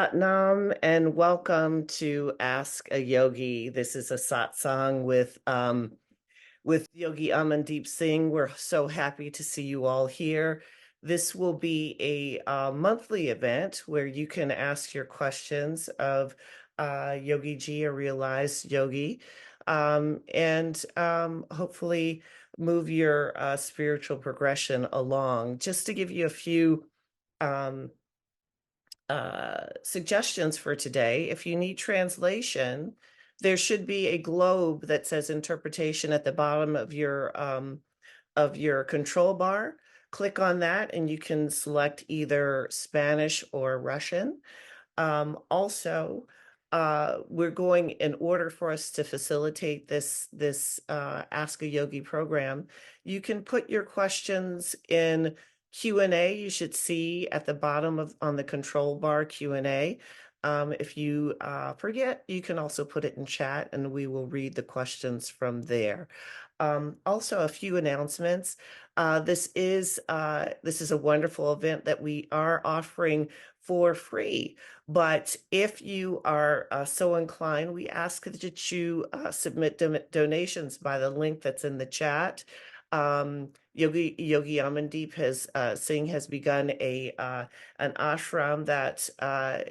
Satnam and welcome to Ask a Yogi. This is a satsang with Yogi Amandeep Singh. We're so happy to see you all here. This will be a monthly event where you can ask your questions of Yogi Ji, a realized yogi, and hopefully move your spiritual progression along. Just to give you a few um, suggestions for today. If you need translation, there should be a globe that says interpretation at the bottom of your control bar. Click on that and you can select either Spanish or Russian. Also, we're going, in order for us to facilitate this Ask a Yogi program, you can put your questions in Q&A. You should see at the bottom of on the control bar Q&A. If you forget, you can also put it in chat and we will read the questions from there. Also, a few announcements. This is a wonderful event that we are offering for free. But if you are so inclined, we ask that you submit donations by the link that's in the chat. Yogi Amandeep Singh has begun an ashram that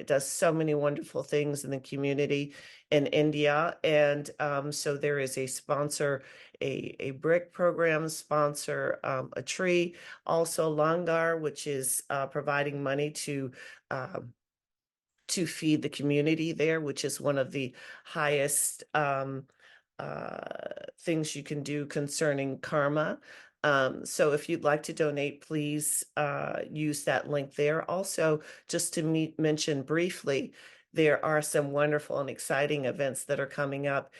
does so many wonderful things in the community in India, and so there is a sponsor, a brick program sponsor, a tree, also Langar, which is providing money to feed the community there, which is one of the highest things you can do concerning karma. So if you'd like to donate, please use that link there. Also, just to mention briefly, there are some wonderful and exciting events that are coming up.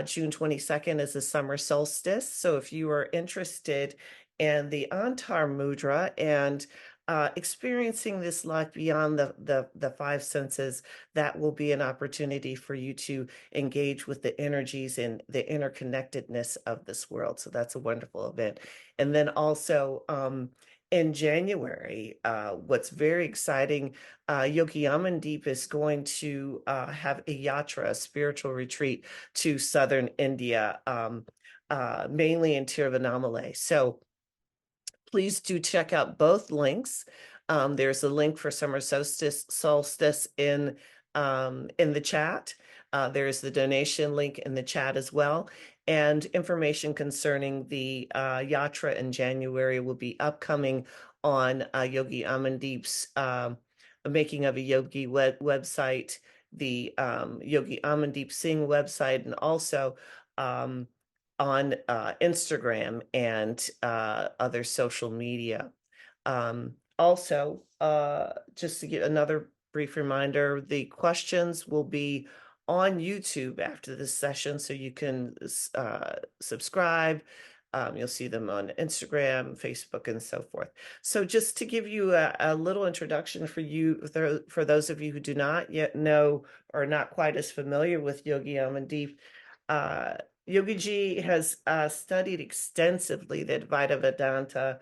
June 22nd is the summer solstice. So if you are interested in the Antar Mudra and experiencing this life beyond the five senses, that will be an opportunity for you to engage with the energies and the interconnectedness of this world. So that's a wonderful event. And then also in January, what's very exciting, Yogi Amandeep is going to have a yatra, a spiritual retreat to southern India, mainly in Tiruvannamalai. So please do check out both links. There's a link for summer solstice in the chat. There's the donation link in the chat as well. And information concerning the yatra in January will be upcoming on Yogi Amandeep's Making of a Yogi website, the Yogi Amandeep Singh website, and also on Instagram and other social media. Also, just to give another brief reminder, the questions will be on YouTube after this session, so you can subscribe. You'll see them on Instagram, Facebook, and so forth. So just to give you a little introduction for those of you who do not yet know or not quite as familiar with Yogi Amandeep, Yogi Ji has studied extensively the Advaita Vedanta,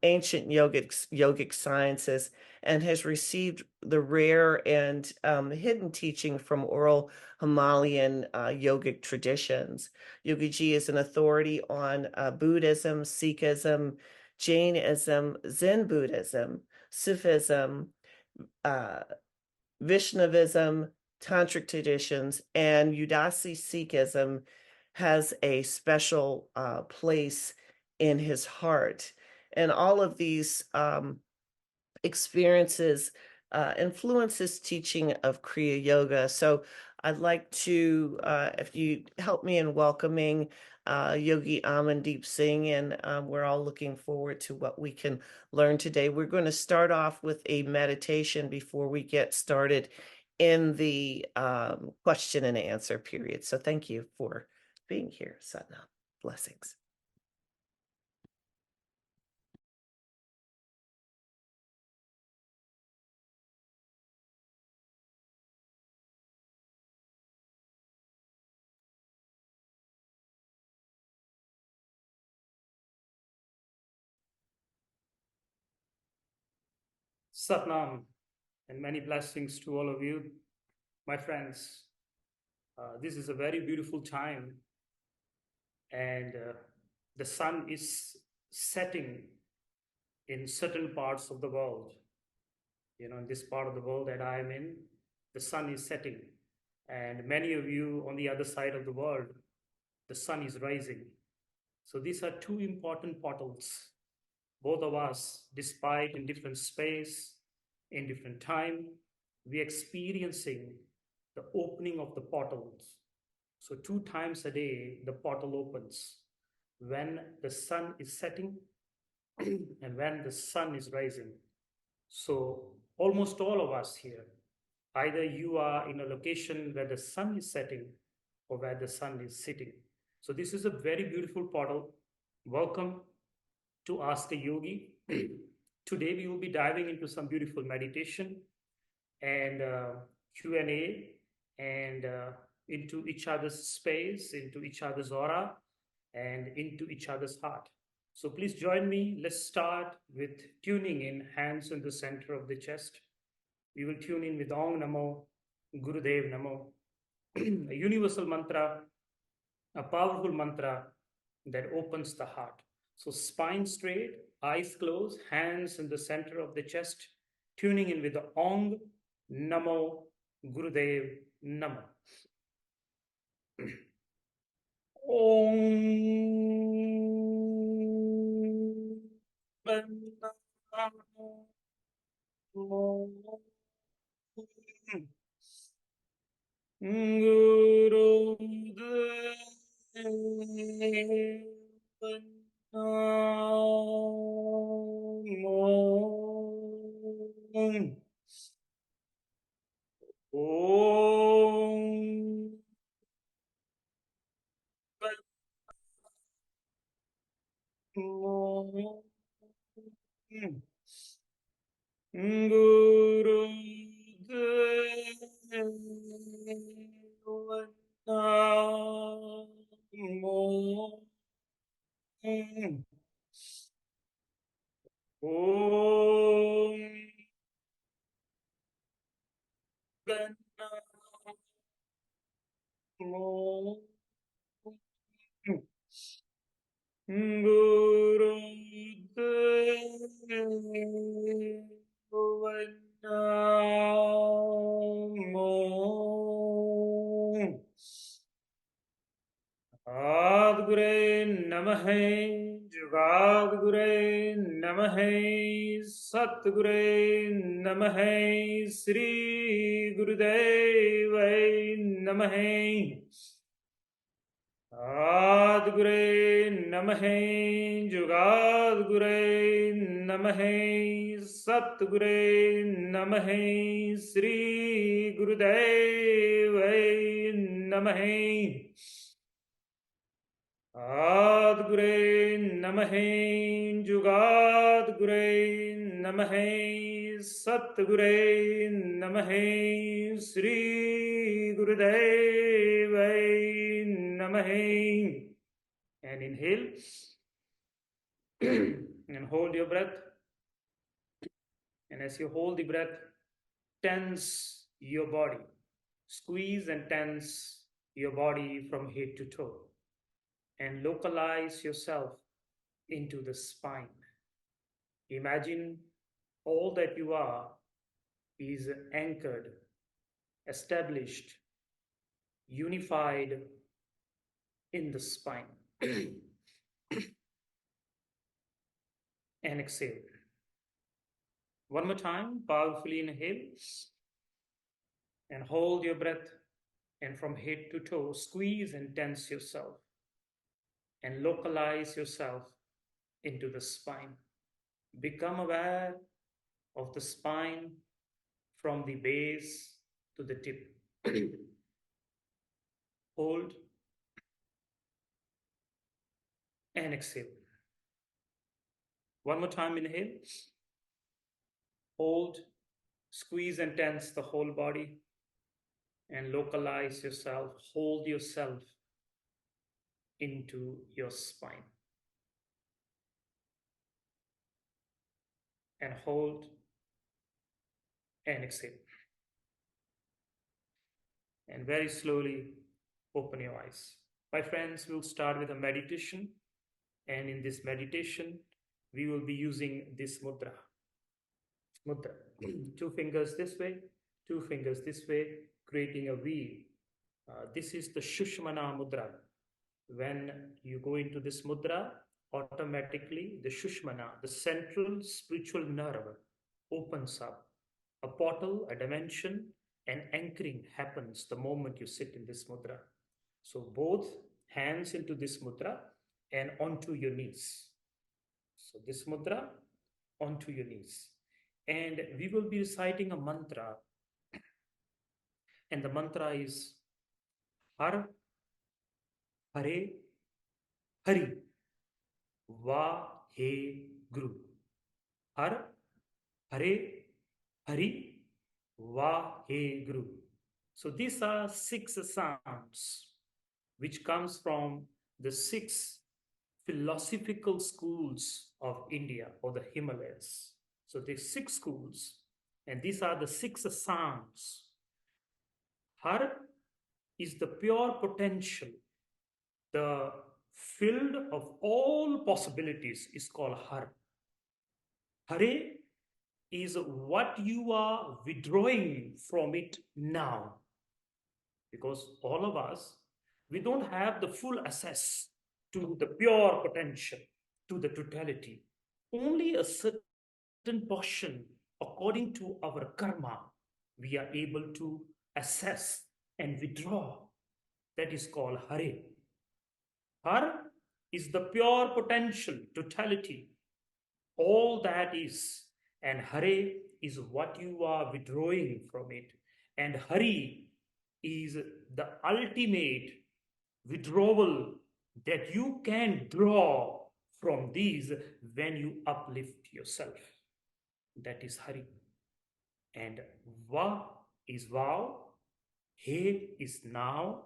ancient yogic sciences, and has received the rare and hidden teaching from oral Himalayan yogic traditions. Yogi Ji is an authority on Buddhism, Sikhism, Jainism, Zen Buddhism, Sufism, uh, Vaishnavism, Tantric traditions, and Udasi Sikhism has a special place in his heart. And all of these experiences influence his teaching of Kriya Yoga. So I'd like to, if you help me in welcoming Yogi Amandeep Singh, and we're all looking forward to what we can learn today. We're going to start off with a meditation before we get started in the question and answer period. So thank you for being here, Satnam. Blessings. Satnam and many blessings to all of you, my friends. This is a very beautiful time, and the sun is setting in certain parts of the world. In this part of the world that I am in, the sun is setting, and many of you on the other side of the world, the sun is rising. So these are two important portals. Both of us, despite in different space, in different time, we experiencing the opening of the portals. So 2 times a day, the portal opens when the sun is setting and when the sun is rising. So almost all of us here, either you are in a location where the sun is setting or where the sun is sitting. So this is a very beautiful portal. Welcome to Ask a Yogi. Today we will be diving into some beautiful meditation and Q&A and into each other's space, into each other's aura, and into each other's heart. So please join me. Let's start with tuning in, hands in the center of the chest. We will tune in with Om Namo, Gurudev Namo, a universal mantra, a powerful mantra that opens the heart. So spine straight, eyes closed, hands in the center of the chest, tuning in with the Om Namo Gurudev Namo. Guru Guru Adgure Namahe, Jugadgure Namahe, Satgure Namahe, Sri Gurudevai Namahe. Adgure Namahe, Jugadgure Namahe, Satgure Namahe, Sri Gurudevai Namahe. Adgure Namahe, Jugadgure Namahe, Satgure Namahe, Sri Gurudevai Namahe. And inhale and hold your breath. And as you hold the breath, tense your body. Squeeze and tense your body from head to toe. And localize yourself into the spine. Imagine all that you are is anchored, established, unified in the spine. And exhale. One more time, powerfully inhale and hold your breath. And from head to toe, squeeze and tense yourself and localize yourself into the spine. Become aware of the spine from the base to the tip. Hold and exhale. One more time, inhale. Hold, squeeze and tense the whole body and localize yourself. Hold yourself into your spine. And hold and exhale. And very slowly open your eyes. My friends, we'll start with a meditation. And in this meditation, we will be using this mudra. Mudra. Two fingers this way, two fingers this way, creating a V. This is the Shushmana mudra. When you go into this mudra, automatically the Shushmana, the central spiritual nerve, opens up. A portal, a dimension, and anchoring happens the moment you sit in this mudra. So both hands into this mudra and onto your knees. So this mudra onto your knees. And we will be reciting a mantra. And the mantra is Har, Hare, Hari, Va, He, Guru. Har, Hare, Hari, Va, He, Guru. So these are 6 sounds which comes from the 6 philosophical schools of India or the Himalayas. So there's 6 schools, and these are the 6 sounds. Har is the pure potential, the field of all possibilities is called Har. Hare is what you are withdrawing from it now. Because all of us, we don't have the full access to the pure potential, to the totality. Only a certain portion, according to our karma, we are able to assess and withdraw. That is called Hare. Har is the pure potential, totality, all that is. And Hare is what you are withdrawing from it. And Hari is the ultimate withdrawal that you can draw from these when you uplift yourself. That is Hari. And Va is vow, He is now,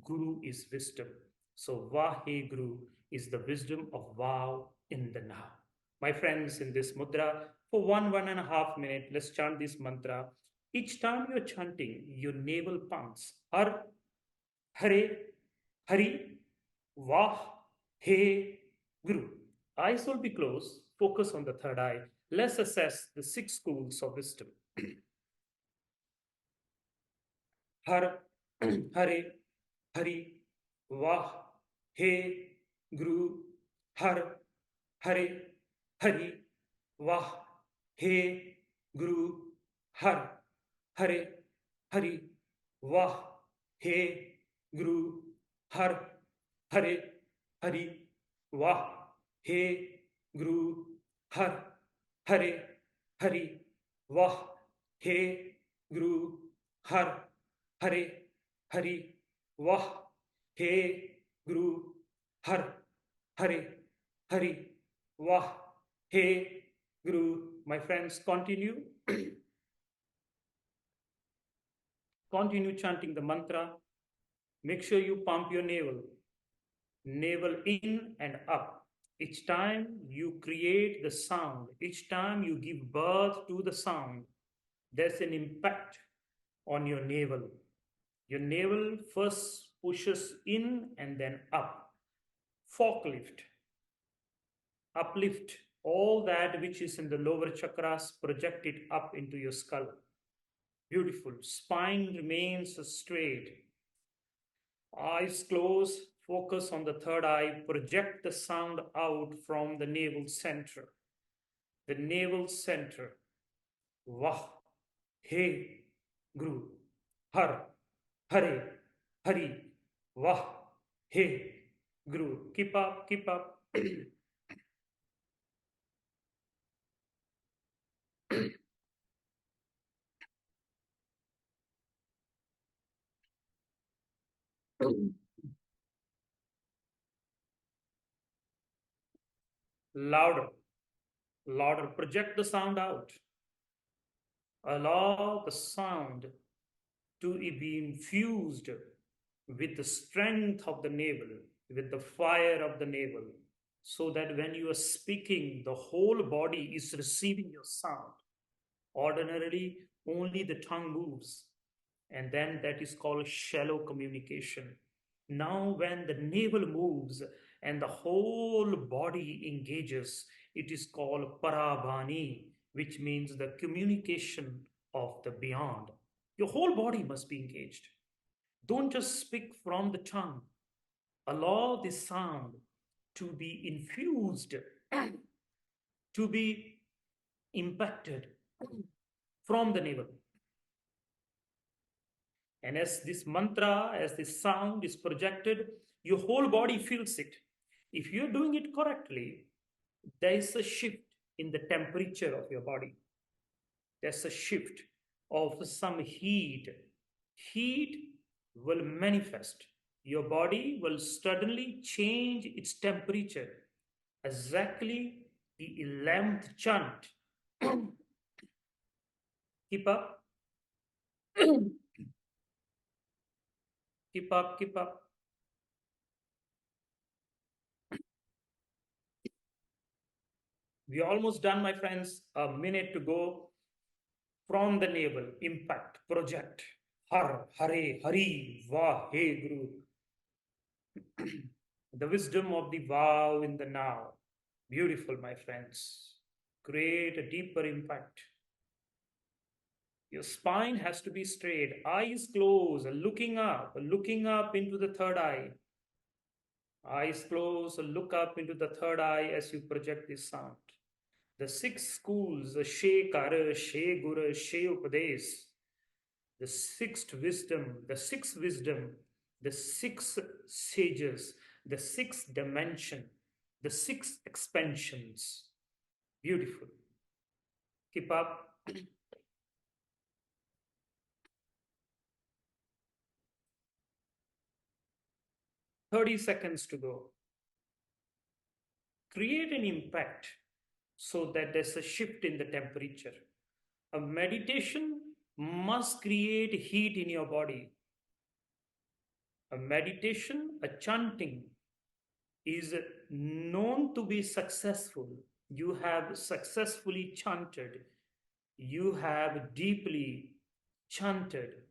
Guru is wisdom. So Va, He, Guru is the wisdom of vow in the now. My friends, in this mudra, for 1.5 minutes, let's chant this mantra. Each time you're chanting, your navel pumps. Har, Hare, Hari, Vah, He, Guru. Eyes will be closed. Focus on the third eye. Let's assess the 6 schools of wisdom. Har, Hare, Hari, Vah, He, Guru. Har, Hare, Hari, Vah, He, Guru. Har, Hare, Hari, Vah, He, Guru. Har, Hare, Hari, Vah, He, Guru. Har, Hare, Hari, Vah, He, Guru. Har, Hare, Hari, Vah, He, Guru. Har, Hare, Hari, Vah, He, Guru. My friends, continue. Continue chanting the mantra. Make sure you pump your navel. Navel in and up. Each time you create the sound, each time you give birth to the sound, there's an impact on your navel. Your navel first pushes in and then up. Forklift. Uplift all that which is in the lower chakras, project it up into your skull. Beautiful. Spine remains straight. Eyes closed. Focus on the third eye. Project the sound out from the navel center. The navel center. Vah. He. Guru. Har. Hare. Hari. Vah. He. Guru. Keep up. Keep up. Louder. Louder. Project the sound out. Allow the sound to be infused with the strength of the navel, with the fire of the navel, so that when you are speaking, the whole body is receiving your sound. Ordinarily, only the tongue moves, and then that is called shallow communication. Now, when the navel moves and the whole body engages, it is called parabhani, which means the communication of the beyond. Your whole body must be engaged. Don't just speak from the tongue. Allow the sound to be infused, to be impacted from the navel. And as this mantra, as this sound is projected, your whole body feels it. If you're doing it correctly, there is a shift in the temperature of your body. There's a shift of some heat. Heat will manifest. Your body will suddenly change its temperature. Exactly the 11th chant. Keep up, keep up, keep up. We're almost done, my friends. A minute to go. From the navel, impact, project. Har, Hare, Hari, Vah, He Guru. The wisdom of the vow in the now. Beautiful, my friends. Create a deeper impact. Your spine has to be straight, eyes closed, looking up into the third eye. Eyes closed, look up into the third eye as you project this sound. The six schools, the She Kara, She Guru, She Upades, the sixth wisdom, the six sages, the sixth dimension, the six expansions. Beautiful. Keep up. 30 seconds to go. Create an impact so that there's a shift in the temperature. A meditation must create heat in your body. A meditation, a chanting is known to be successful. You have successfully chanted. You have deeply chanted.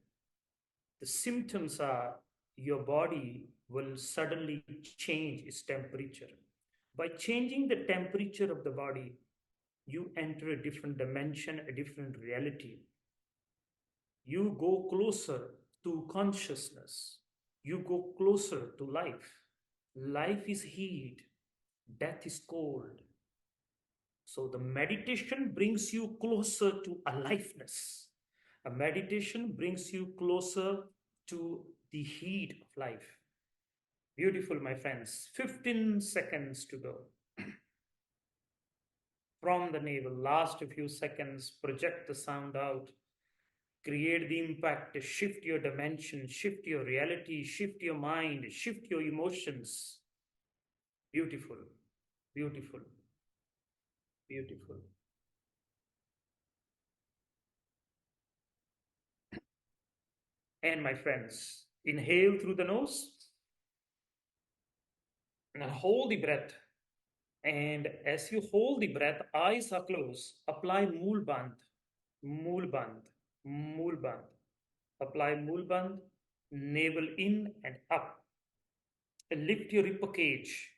The symptoms are your body will suddenly change its temperature. By changing the temperature of the body, you enter a different dimension, a different reality. You go closer to consciousness. You go closer to life. Life is heat, death is cold. So the meditation brings you closer to aliveness. A meditation brings you closer to the heat of life. Beautiful, my friends. 15 seconds to go. From the navel, last few seconds, project the sound out. Create the impact, shift your dimension, shift your reality, shift your mind, shift your emotions. Beautiful, beautiful, beautiful. And my friends, inhale through the nose and hold the breath. And as you hold the breath, eyes are closed. Apply Moolband, Moolband, Moolband. Apply Moolband, navel in and up. And lift your rib cage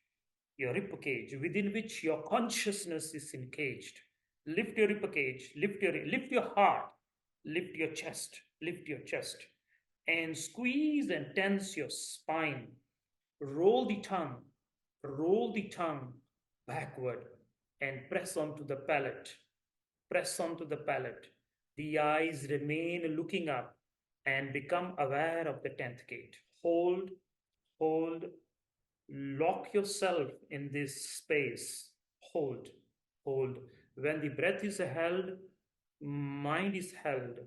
within which your consciousness is engaged. Lift your rib cage, lift your heart, lift your chest, and squeeze and tense your spine. Roll the tongue, roll the tongue backward and press onto the palate. Press onto the palate. The eyes remain looking up and become aware of the 10th gate. Hold, hold, lock yourself in this space. Hold, hold. When the breath is held, mind is held.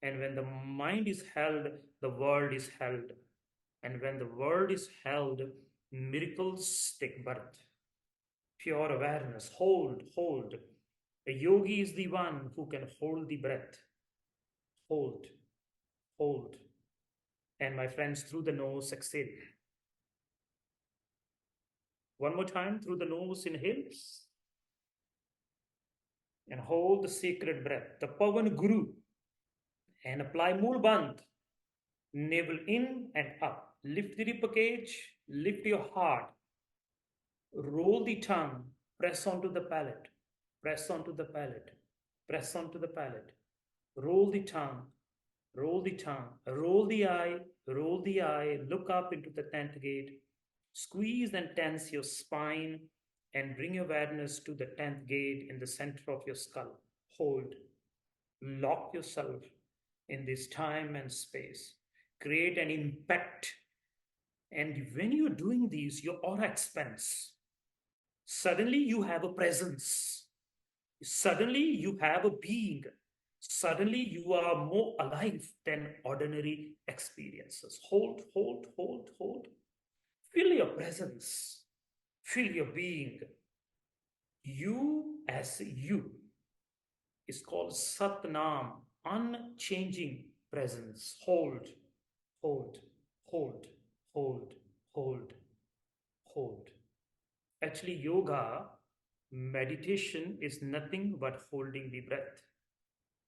And when the mind is held, the world is held. And when the world is held, miracles take birth. Pure awareness. Hold, hold. A yogi is the one who can hold the breath. Hold, hold. And my friends, through the nose, exhale. One more time, through the nose, inhale. and hold the sacred breath, the Pavan Guru, and apply Mool Bandh. Navel in and up. Lift the ribcage, lift your heart, roll the tongue, press onto the palate, press onto the palate, press onto the palate. Roll the tongue, roll the tongue, roll the eye, look up into the 10th gate, squeeze and tense your spine, and bring awareness to the 10th gate in the center of your skull. Hold, lock yourself in this time and space. Create an impact. And when you're doing these, your aura expands. Suddenly you have a presence. Suddenly you have a being. Suddenly you are more alive than ordinary experiences. Hold, hold, hold, hold. Feel your presence. Feel your being. You as you is called Satnam, unchanging presence. Hold, hold, hold, hold, hold, hold. Actually, yoga, meditation is nothing but holding the breath.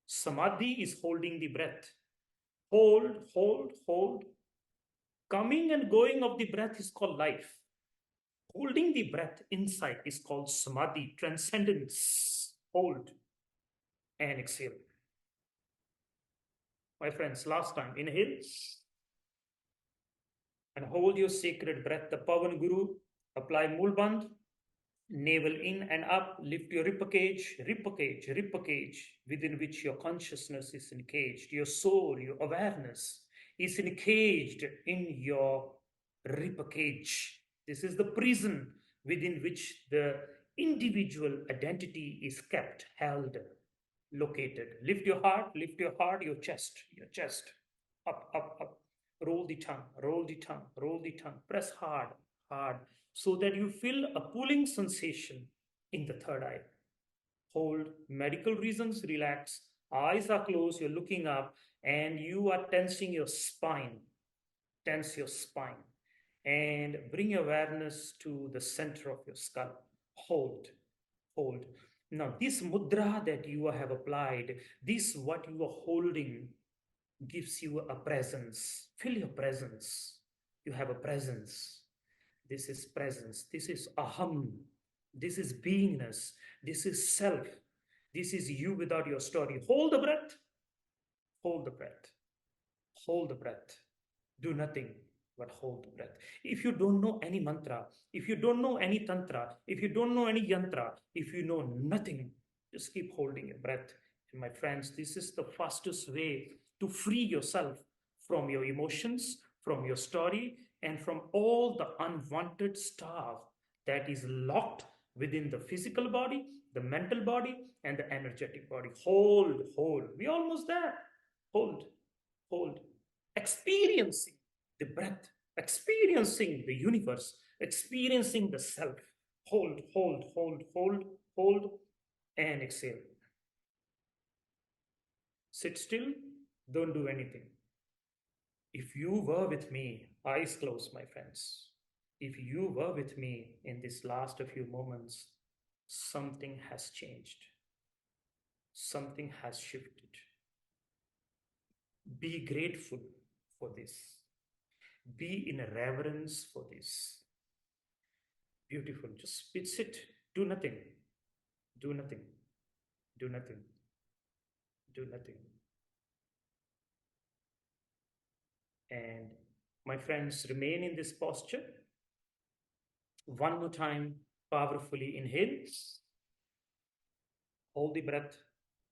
Samadhi is holding the breath. Hold, hold, hold. Coming and going of the breath is called life. Holding the breath inside is called samadhi, transcendence. Hold and exhale. My friends, last time, inhale and hold your sacred breath. The Pavan Guru, apply Mulbandh, navel in and up, lift your ribcage, within which your consciousness is encaged. Your soul, your awareness is encaged in your ribcage. This is the prison within which the individual identity is kept, held, located. Lift your heart, your chest, up, up, up. Roll the tongue, roll the tongue, roll the tongue. Press hard, hard, so that you feel a pulling sensation in the third eye. Hold, medical reasons, relax. Eyes are closed, you're looking up, and you are tensing your spine. Tense your spine. And bring awareness to the center of your skull. Hold, hold. Now, this mudra that you have applied, this what you are holding, gives you a presence. Feel your presence. You have a presence. This is presence. This is aham. This is beingness. This is self. This is you without your story. Hold the breath. Hold the breath. Hold the breath. Do nothing but hold the breath. If you don't know any mantra, if you don't know any tantra, if you don't know any yantra, if you know nothing, just keep holding your breath. And my friends, this is the fastest way to free yourself from your emotions, from your story, and from all the unwanted stuff that is locked within the physical body, the mental body, and the energetic body. Hold, hold. We're almost there. Hold, hold. Experiencing the breath, experiencing the universe, experiencing the self. Hold, hold, hold, hold, hold, and exhale. Sit still, don't do anything. If you were with me, eyes closed, my friends, if you were with me in this last few moments, something has changed. Something has shifted. Be grateful for this. Be in reverence for this. Beautiful. Just sit, do nothing, do nothing, do nothing, do nothing. And my friends, remain in this posture. One more time, powerfully inhale. Hold the breath.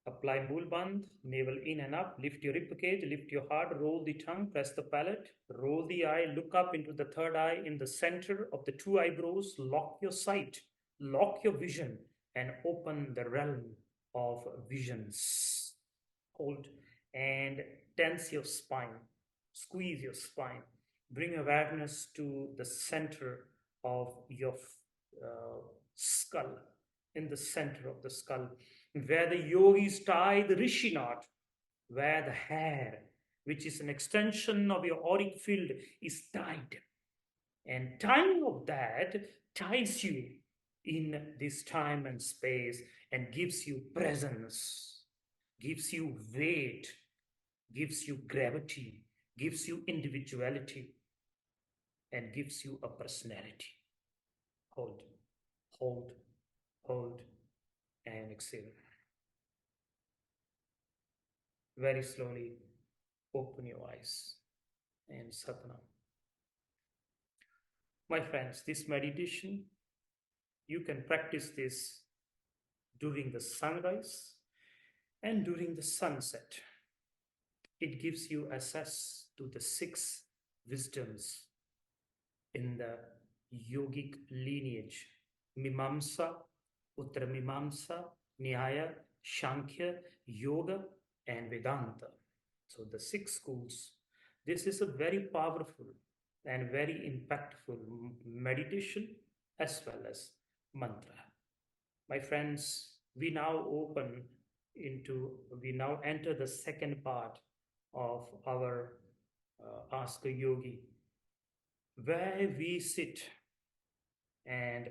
Apply Mool Bandh, navel in and up. Lift your ribcage, lift your heart, roll the tongue, press the palate, roll the eye, look up into the third eye in the center of the two eyebrows. Lock your sight, lock your vision, and open the realm of visions. Hold and tense your spine, squeeze your spine. Bring awareness to the center of your skull, in the center of the skull, where the yogis tie the rishi knot, where the hair, which is an extension of your auric field, is tied. And tying of that ties you in this time and space and gives you presence, gives you weight, gives you gravity, gives you individuality, and gives you a personality. Hold, hold, hold, and exhale. Very slowly open your eyes and Satnam. My friends, this meditation, you can practice this during the sunrise and during the sunset. It gives you access to the six wisdoms in the yogic lineage: Mimamsa, Uttamimamsa, Nyaya, Shankhya, Yoga, and Vedanta. So, the six schools. This is a very powerful and very impactful meditation as well as mantra. My friends, we now enter the second part of our Ask a Yogi, where we sit and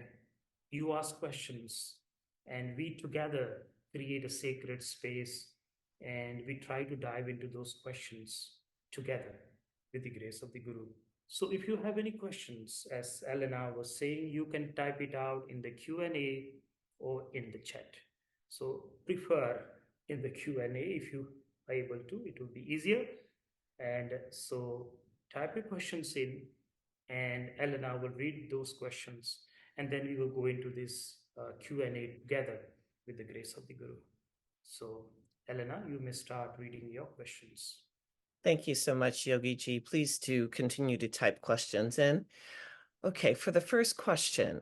you ask questions, and we together create a sacred space, and we try to dive into those questions together with the grace of the Guru. So if you have any questions, as Elena was saying, you can type it out in the Q&A or in the chat. So prefer in the Q&A if you are able to, it will be easier. And so type your questions in, and Elena will read those questions, and then we will go into this Q&A together with the grace of the Guru. So Elena, you may start reading your questions. Thank you so much, Yogi Ji. Please do continue to type questions in. Okay, for the first question,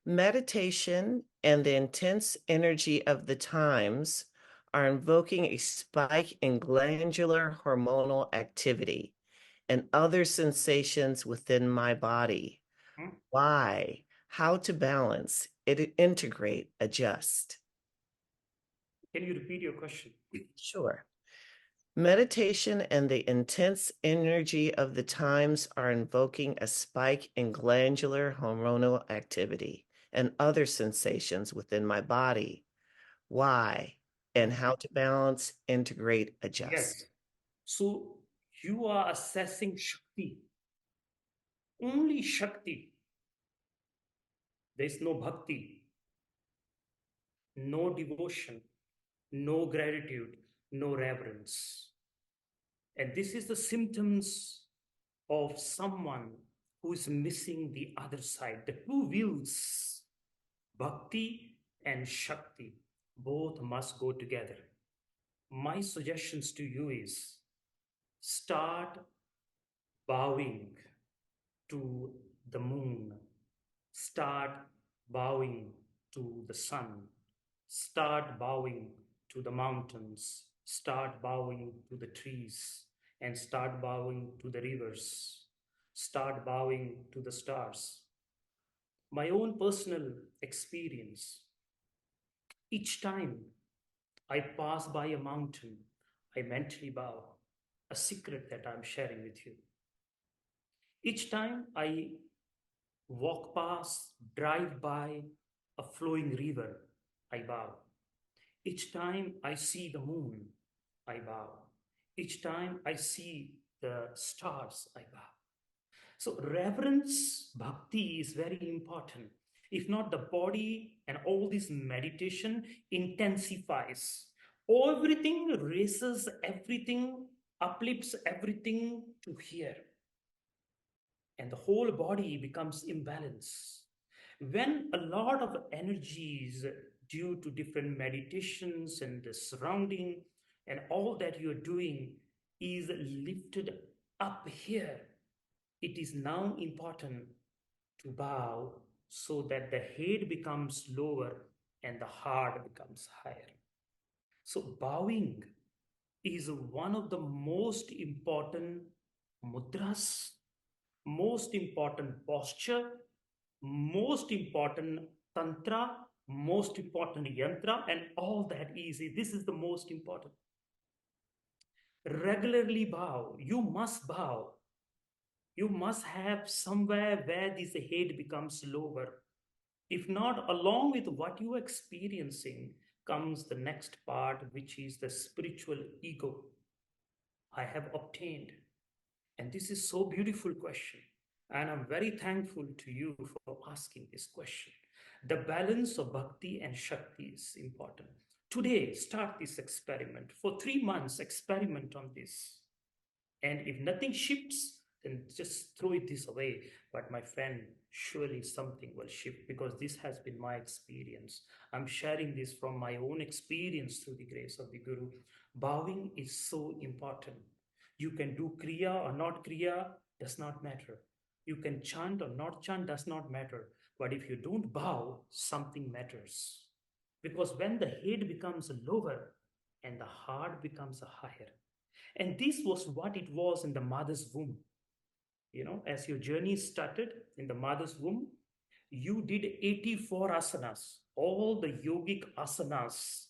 meditation and the intense energy of the times are invoking a spike in glandular hormonal activity and other sensations within my body. Why? How to balance, integrate, adjust? Can you repeat your question? Sure. Meditation and the intense energy of the times are invoking a spike in glandular hormonal activity and other sensations within my body. Why? And how to balance, integrate, adjust? Yes. So you are assessing Shakti. Only Shakti. There is no bhakti, no devotion, no gratitude, no reverence. And this is the symptoms of someone who is missing the other side, the two wheels, bhakti and shakti, both must go together. My suggestions to you is start bowing to the moon, start bowing to the sun, start bowing to the mountains, start bowing to the trees, and start bowing to the rivers, start bowing to the stars. My own personal experience, each time I pass by a mountain, I mentally bow. A secret that I'm sharing with you. Each time I walk past, drive by a flowing river, I bow. Each time I see the moon, I bow. Each time I see the stars, I bow. So, reverence, bhakti is very important. If not, the body and all this meditation intensifies. Everything raises everything, uplifts everything to here. And the whole body becomes imbalanced. When a lot of energies due to different meditations and the surrounding and all that you're doing is lifted up here, it is now important to bow so that the head becomes lower and the heart becomes higher. So, bowing is one of the most important mudras, most important posture, most important tantra, most important yantra, and all that easy. This is the most important. Regularly bow. You must bow. You must have somewhere where this head becomes lower. If not, along with what you are experiencing comes the next part, which is the spiritual ego. I have obtained. And this is so beautiful question. And I'm very thankful to you for asking this question. The balance of bhakti and shakti is important. Today, start this experiment. For 3 months, experiment on this. And if nothing shifts, then just throw it this away. But my friend, surely something will shift because this has been my experience. I'm sharing this from my own experience through the grace of the Guru. Bowing is so important. You can do Kriya or not Kriya, does not matter. You can chant or not chant, does not matter. But if you don't bow, something matters. Because when the head becomes lower and the heart becomes higher, and this was what it was in the mother's womb. As your journey started in the mother's womb, you did 84 asanas. All the yogic asanas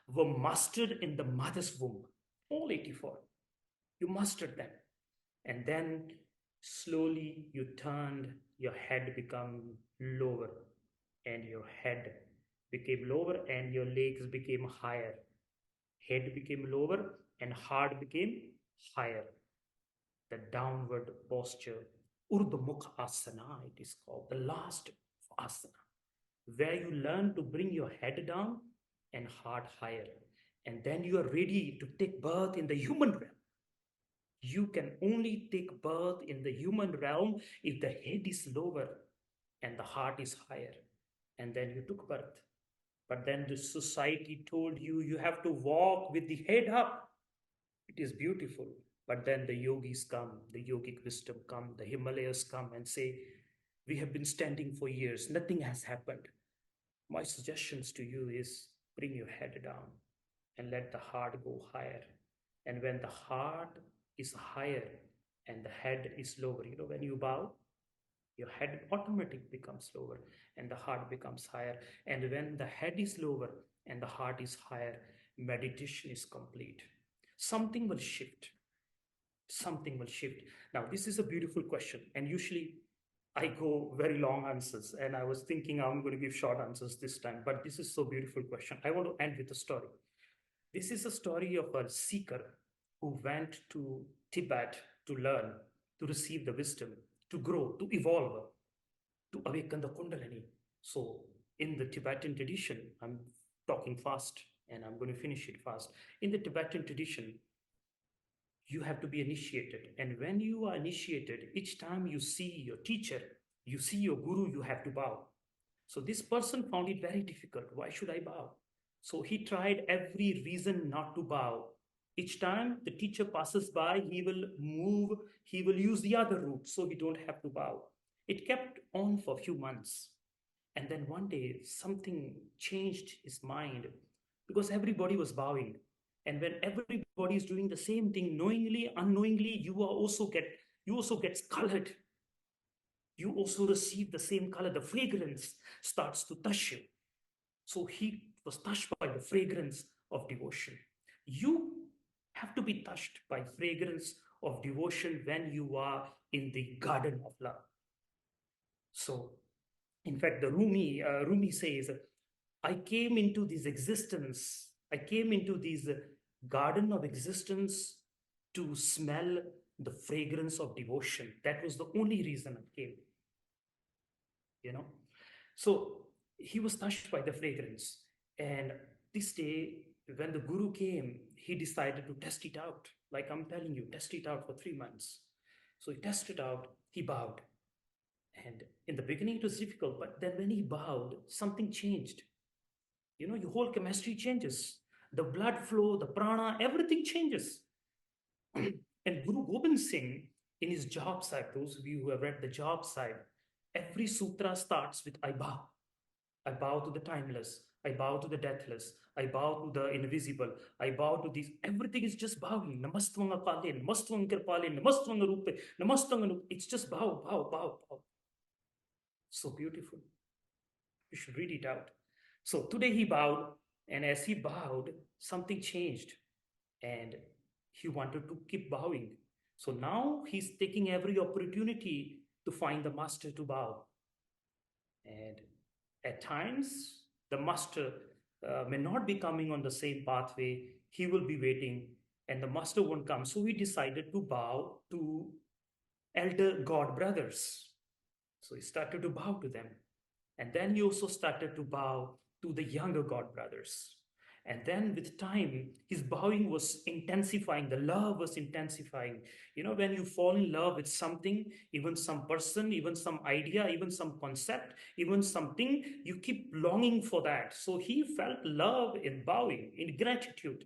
were mastered in the mother's womb. All 84. You mastered them. And then slowly you turned, your head become lower, and your head became lower, and your legs became higher. Head became lower, and heart became higher. The downward posture, Urdhva Asana, it is called, the last asana, where you learn to bring your head down and heart higher. And then you are ready to take birth in the human realm. You can only take birth in the human realm if the head is lower and the heart is higher. And then you took birth. But then the society told you you have to walk with the head up. It is beautiful. But then the yogis come, the yogic wisdom come, the Himalayas come and say, we have been standing for years, nothing has happened. My suggestions to you is bring your head down and let the heart go higher. And when the heart is higher and the head is lower, when you bow, your head automatically becomes lower and the heart becomes higher. And when the head is lower and the heart is higher, meditation is complete. Something will shift. Something will shift. Now, this is a beautiful question. And usually I go very long answers. And I was thinking I'm going to give short answers this time. But this is so beautiful question. I want to end with a story. This is a story of a seeker who went to Tibet to learn, to receive the wisdom, to grow, to evolve, to awaken the Kundalini. So, in the Tibetan tradition, I'm talking fast and I'm going to finish it fast. In the Tibetan tradition, you have to be initiated. And when you are initiated, each time you see your teacher, you see your guru, you have to bow. So this person found it very difficult. Why should I bow? So he tried every reason not to bow. Each time the teacher passes by, he will move, he will use the other route so he don't have to bow. It kept on for a few months. And then one day something changed his mind because everybody was bowing. And when everybody is doing the same thing, knowingly, unknowingly, you also get colored. You also receive the same color. The fragrance starts to touch you. So he was touched by the fragrance of devotion. You have to be touched by fragrance of devotion when you are in the garden of love. So, in fact, the Rumi says, I came into this existence. I came into this garden of existence to smell the fragrance of devotion. That was the only reason I came, you know. So he was touched by the fragrance. And this day, when the Guru came, he decided to test it out. Like I'm telling you, test it out for 3 months. So he tested out, he bowed. And in the beginning, it was difficult, but then when he bowed, something changed. Your whole chemistry changes. The blood flow, the prana, everything changes. And Guru Gobind Singh, in his job side, those of you who have read the job side, every sutra starts with I bow. I bow to the timeless. I bow to the deathless. I bow to the invisible. I bow to these. Everything is just bowing. Namastvanga Kale, Namastvanga Kirpale, Namastvanga Rupe, Namastvanga. It's just bow, bow, bow, bow. So beautiful. You should read it out. So today he bowed, and as he bowed, something changed, and he wanted to keep bowing. So now he's taking every opportunity to find the master to bow. And At times, the master may not be coming on the same pathway. He will be waiting, and the master won't come. So we decided to bow to elder god brothers. So he started to bow to them. And then he also started to bow to the younger god brothers. And then with time, his bowing was intensifying, the love was intensifying. You know, when you fall in love with something, even some person, even some idea, even some concept, even something, you keep longing for that. So he felt love in bowing, in gratitude.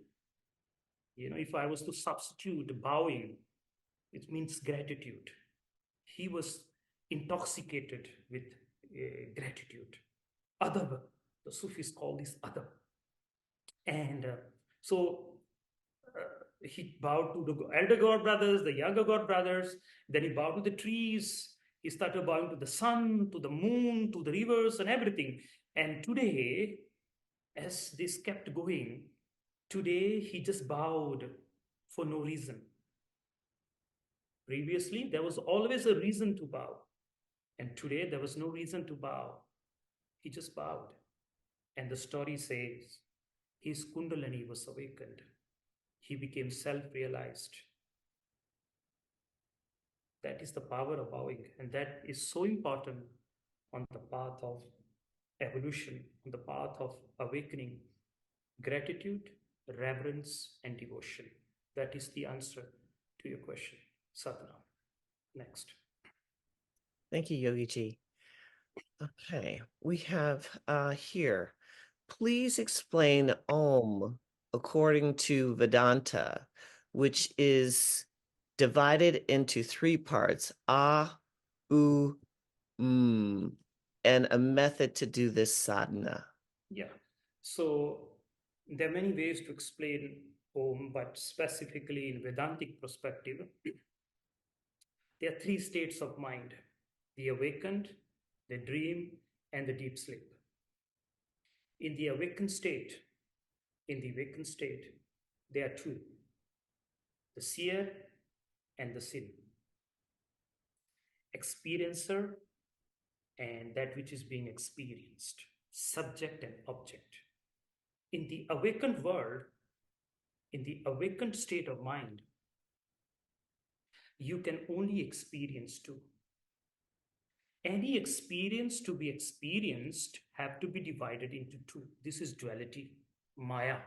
You know, if I was to substitute bowing, it means gratitude. He was intoxicated with gratitude. Adab, the Sufis call this adab. And he bowed to the elder god brothers, the younger god brothers. Then he bowed to the trees. He started bowing to the sun, to the moon, to the rivers, and everything. And today, as this kept going, today he just bowed for no reason. Previously, there was always a reason to bow. And today, there was no reason to bow. He just bowed. And the story says his Kundalini was awakened. He became self realized. That is the power of bowing. And that is so important on the path of evolution, on the path of awakening. Gratitude, reverence, and devotion. That is the answer to your question, Sadhana. Next. Thank you, Yogi Ji. Okay, we have here, please explain Om according to Vedanta, which is divided into three parts, A, U, and a method to do this sadhana. Yeah. So there are many ways to explain Om, but specifically in Vedantic perspective, there are three states of mind: the awakened, the dream, and the deep sleep. In the awakened state, there are two: the seer and the sin, experiencer and that which is being experienced, subject and object. In the awakened world, in the awakened state of mind, you can only experience two. Any experience to be experienced have to be divided into two. This is duality, maya,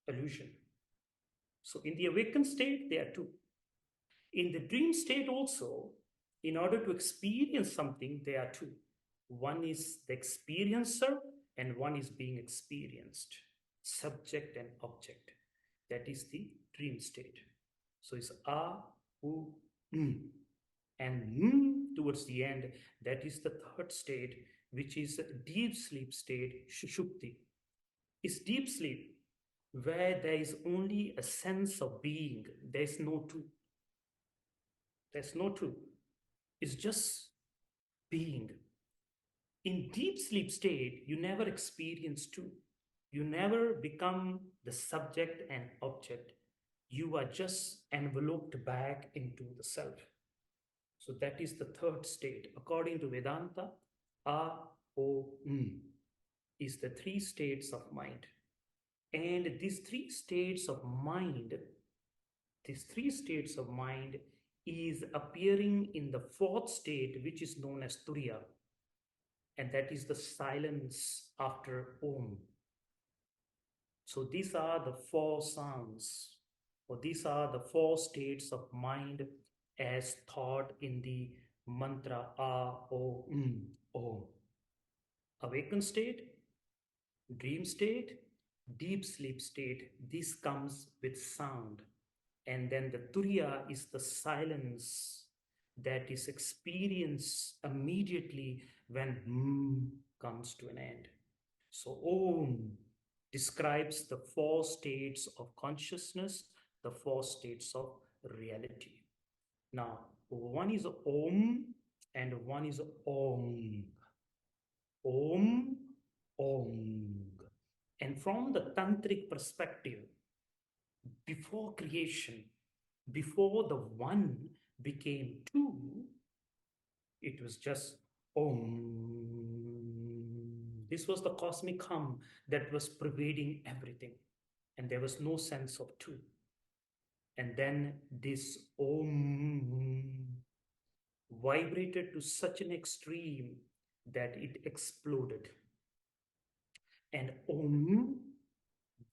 illusion. So in the awakened state, there are two. In the dream state also, in order to experience something, there are two. One is the experiencer and one is being experienced, subject and object. That is the dream state. So it's a, u, and towards the end, that is the third state, which is deep sleep state, shushupti. Is deep sleep where there is only a sense of being. There's no two. There's no two. It's just being. In deep sleep state, you never experience two. You never become the subject and object. You are just enveloped back into the self. So that is the third state. According to Vedanta, A, O, is the three states of mind. And these three states of mind, is appearing in the fourth state, which is known as Turiya. And that is the silence after Om. So these are the four sounds, or these are the four states of mind as taught in the mantra A, O, Om. Awakened state, dream state, deep sleep state. This comes with sound. And then the Turiya is the silence that is experienced immediately when comes to an end. So Om describes the four states of consciousness, the four states of reality. Now, one is Om and one is Om. Om, Om. And from the tantric perspective, before creation, before the one became two, it was just Om. This was the cosmic hum that was pervading everything, and there was no sense of two. And then this Om vibrated to such an extreme that it exploded. And Om,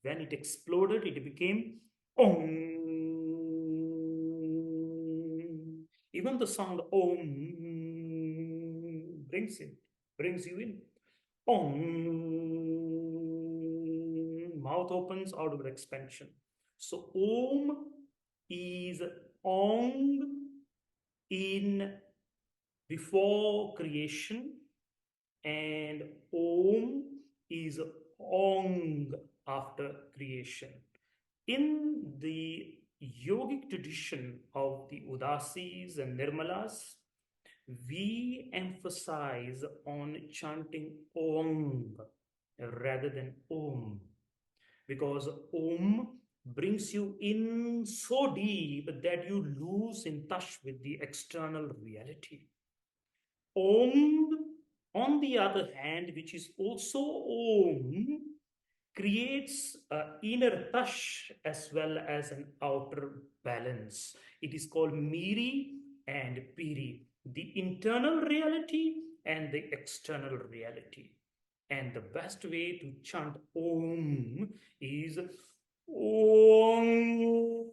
when it exploded, it became Om. Even the sound Om brings you in. Om. Mouth opens out of expansion. So Om is Ong in before creation, and Om is Ong after creation. In the yogic tradition of the Udasis and Nirmalas, we emphasize on chanting Om rather than Om, because Om brings you in so deep that you lose in touch with the external reality. Om, on the other hand, which is also Om, creates an inner touch as well as an outer balance. It is called Miri and Piri, the internal reality and the external reality. And the best way to chant Om is Om.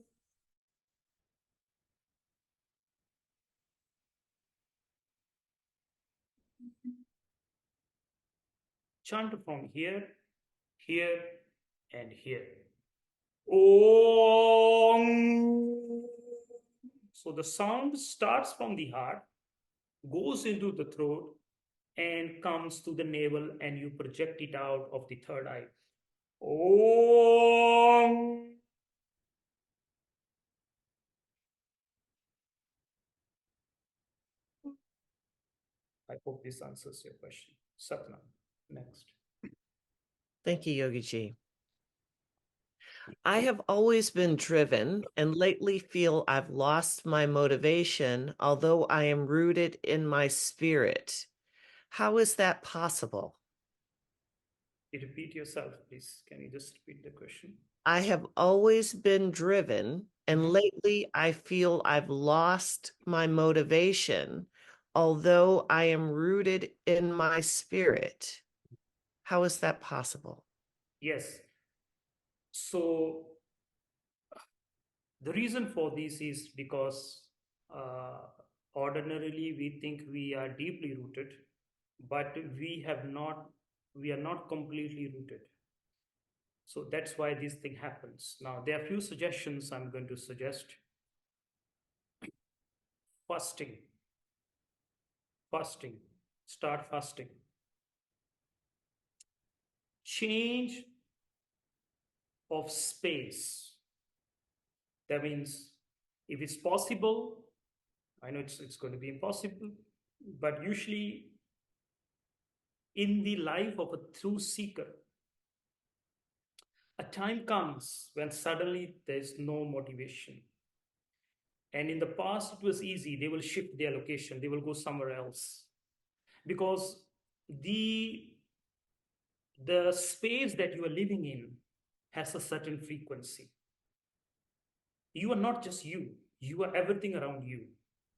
Chant from here, here, and here. Om. So the sound starts from the heart, goes into the throat, and comes to the navel, and you project it out of the third eye. Om. I hope this answers your question. Satnam, next. Thank you, Yogi Ji. I have always been driven and lately feel I've lost my motivation, although I am rooted in my spirit. How is that possible? You repeat yourself, please. Can you just repeat the question? I have always been driven, and lately I feel I've lost my motivation, although I am rooted in my spirit. How is that possible? Yes. So the reason for this is because ordinarily we think we are deeply rooted, but we are not completely rooted. So that's why this thing happens. Now, there are a few suggestions I'm going to suggest. Fasting. Fasting. Start fasting. Change of space. That means if it's possible, I know it's going to be impossible, but usually in the life of a true seeker, a time comes when suddenly there's no motivation. And in the past, it was easy. They will shift their location, they will go somewhere else. Because the space that you are living in has a certain frequency. You are not just you are everything around you.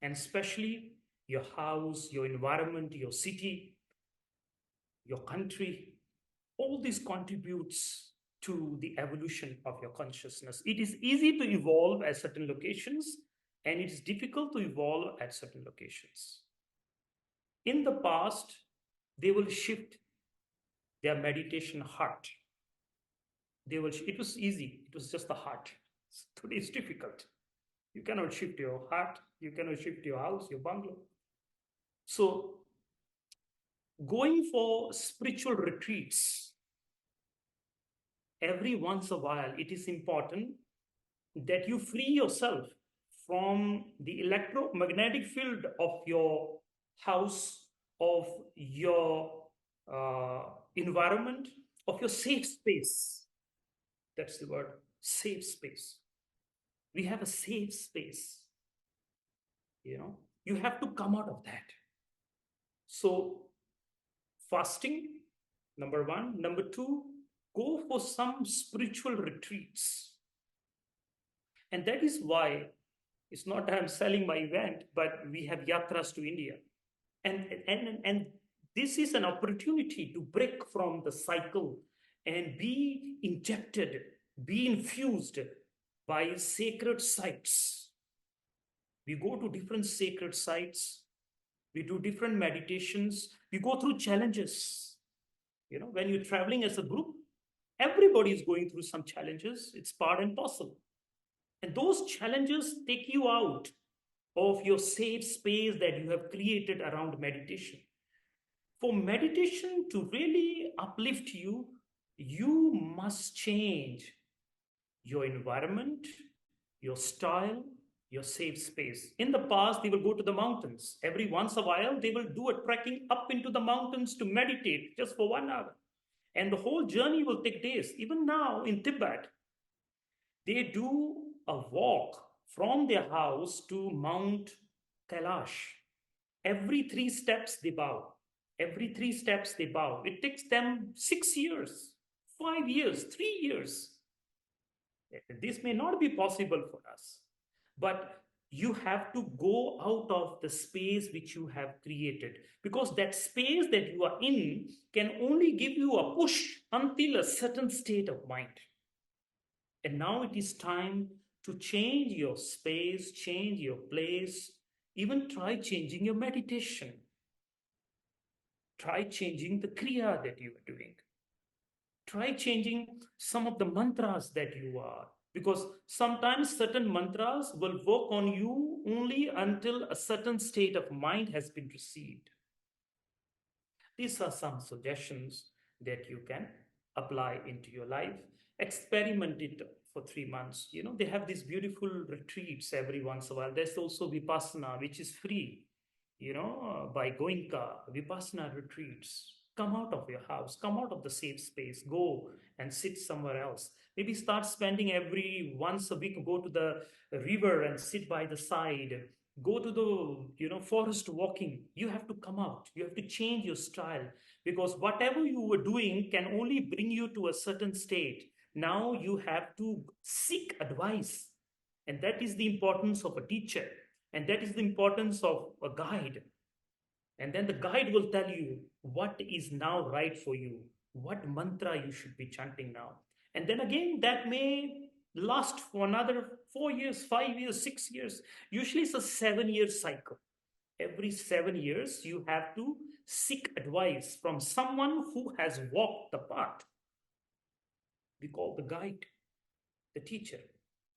And especially your house, your environment, your city, your country, all this contributes to the evolution of your consciousness. It is easy to evolve at certain locations, and it is difficult to evolve at certain locations. In the past, they will shift their meditation heart. It was easy, it was just the heart. Today it's difficult. You cannot shift your heart, you cannot shift your house, your bungalow. So, going for spiritual retreats every once a while, it is important that you free yourself from the electromagnetic field of your house, of your environment, of your safe space. That's the word, safe space. We have a safe space. You have to come out of that. So, fasting, Number one. Number two, go for some spiritual retreats. And that is why it's not that I'm selling my event, but we have yatras to India. And this is an opportunity to break from the cycle and be injected, be infused by sacred sites. We go to different sacred sites, we do different meditations, we go through challenges. When you're traveling as a group, everybody is going through some challenges. It's part and parcel. And those challenges take you out of your safe space that you have created around meditation. For meditation to really uplift you, you must change your environment, your style, your safe space. In the past, they will go to the mountains. Every once a while, they will do a trekking up into the mountains to meditate just for 1 hour. And the whole journey will take days. Even now in Tibet, they do a walk from their house to Mount Kailash. Every 3 steps they bow. Every 3 steps they bow. It takes them 6 years, 5 years, 3 years. This may not be possible for us, but you have to go out of the space which you have created, because that space that you are in can only give you a push until a certain state of mind. And now it is time to change your space, change your place, even try changing your meditation. Try changing the kriya that you are doing. Try changing some of the mantras that you are, because sometimes certain mantras will work on you only until a certain state of mind has been received. These are some suggestions that you can apply into your life. Experiment it for 3 months. They have these beautiful retreats every once in a while. There's also Vipassana, which is free, by Goenka, Vipassana retreats. Come out of your house, come out of the safe space, go and sit somewhere else. Maybe start spending every once a week, go to the river and sit by the side. Go to the forest walking. You have to come out. You have to change your style, because whatever you were doing can only bring you to a certain state. Now you have to seek advice, and that is the importance of a teacher, and that is the importance of a guide. And then the guide will tell you what is now right for you, what mantra you should be chanting now. And then again, that may last for another 4 years, 5 years, 6 years. Usually it's a 7 year cycle. Every 7 years, you have to seek advice from someone who has walked the path. We call the guide, the teacher.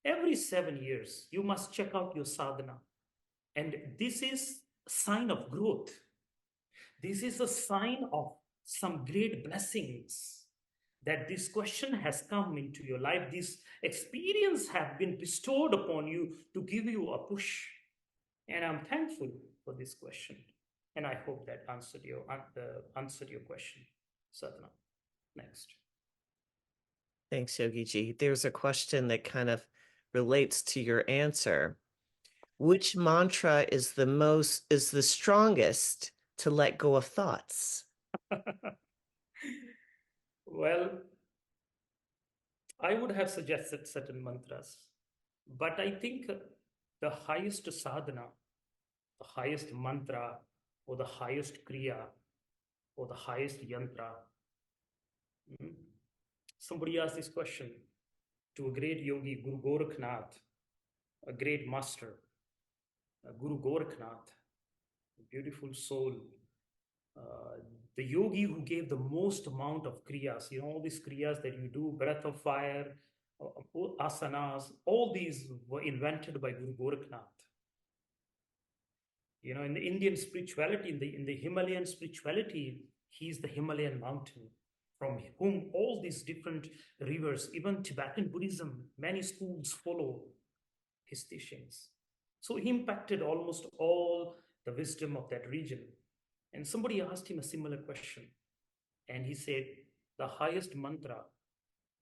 Every 7 years, you must check out your sadhana. And this is a sign of growth. This is a sign of some great blessings, that this question has come into your life. This experience have been bestowed upon you to give you a push. And I'm thankful for this question. And I hope that answered your question, Sadhana. Next. Thanks, Yogi Ji. There's a question that kind of relates to your answer. Which mantra is the strongest to let go of thoughts? Well, I would have suggested certain mantras, but I think the highest sadhana, the highest mantra, or the highest kriya, or the highest yantra. Somebody asked this question to a great yogi, Guru Gorakhnath, a great master, Guru Gorakhnath, a beautiful soul, the yogi who gave the most amount of kriyas, all these kriyas that you do, breath of fire, asanas, all these were invented by Guru Gorakhnath. In the Indian spirituality, in the Himalayan spirituality, he's the Himalayan mountain from whom all these different rivers, even Tibetan Buddhism, many schools follow his teachings. So he impacted almost all the wisdom of that region. And somebody asked him a similar question. And he said, the highest mantra,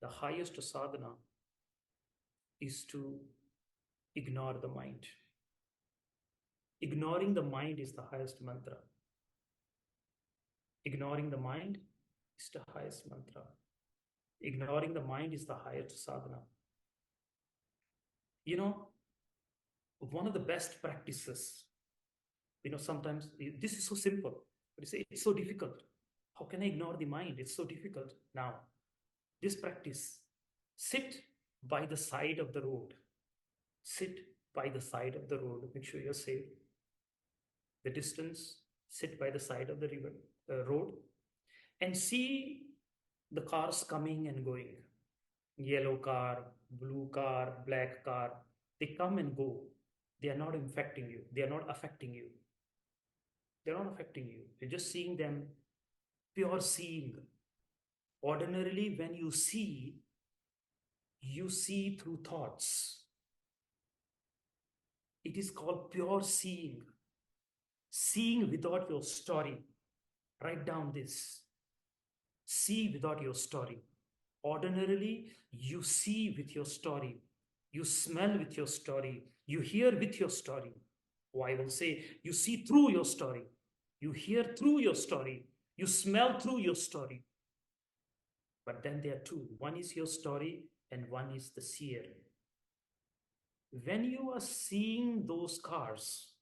the highest sadhana is to ignore the mind. Ignoring the mind is the highest mantra. Ignoring the mind is the highest mantra. Ignoring the mind is the highest sadhana. You know, one of the best practices, sometimes this is so simple, but you say it's so difficult. How can I ignore the mind? It's so difficult. Now, this practice, sit by the side of the road. Sit by the side of the road. Make sure you're safe. The distance, sit by the side of the road, and see the cars coming and going. Yellow car, blue car, black car. They come and go. They are not infecting you. They are not affecting you. They're not affecting you. You're just seeing them, pure seeing. Ordinarily, when you see through thoughts. It is called pure seeing. Seeing without your story. Write down this. See without your story. Ordinarily, you see with your story. You smell with your story. You hear with your story. Or I will say, you see through your story. You hear through your story. You smell through your story. But then there are two. One is your story and one is the seer. When you are seeing those cars,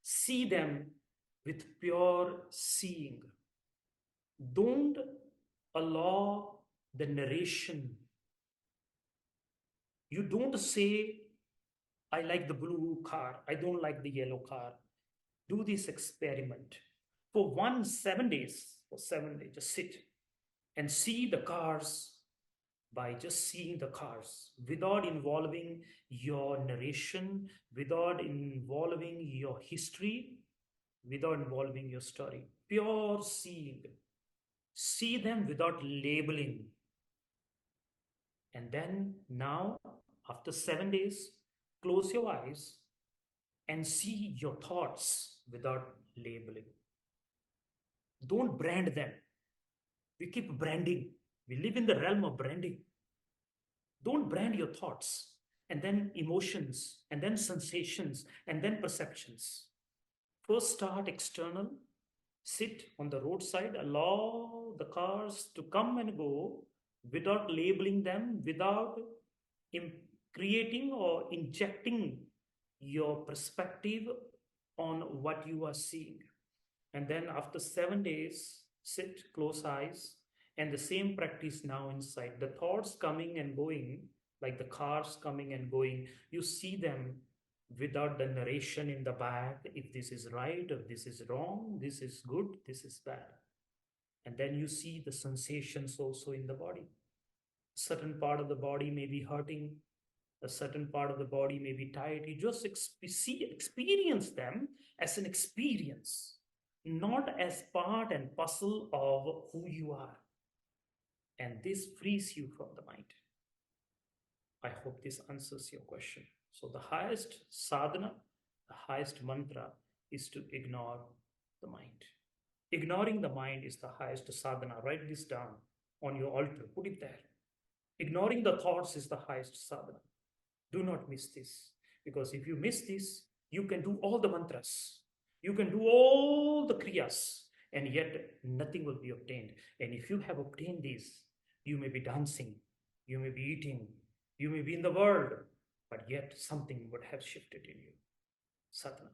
see them with pure seeing. Don't allow the narration. You don't say, I like the blue car, I don't like the yellow car. Do this experiment. For 7 days, just sit and see the cars by just seeing the cars without involving your narration, without involving your history, without involving your story. Pure seeing. See them without labeling. And then now, after 7 days, close your eyes and see your thoughts without labeling. Don't brand them. We keep branding. We live in the realm of branding. Don't brand your thoughts and then emotions and then sensations and then perceptions. First, start external. Sit on the roadside, allow the cars to come and go without labeling them, without creating or injecting your perspective on what you are seeing. And then after 7 days, sit, close eyes, and the same practice now inside. The thoughts coming and going, like the cars coming and going, you see them without the narration in the back. If this is right, if this is wrong, this is good, this is bad. And then you see the sensations also in the body. A certain part of the body may be hurting, a certain part of the body may be tired. You just experience them as an experience, not as part and parcel of who you are. And this frees you from the mind. I hope this answers your question. So the highest sadhana, the highest mantra is to ignore the mind. Ignoring the mind is the highest sadhana. Write this down on your altar. Put it there. Ignoring the thoughts is the highest sadhana. Do not miss this. Because if you miss this, you can do all the mantras. You can do all the kriyas. And yet nothing will be obtained. And if you have obtained this, you may be dancing. You may be eating. You may be in the world. But yet something would have shifted in you. Sadhana.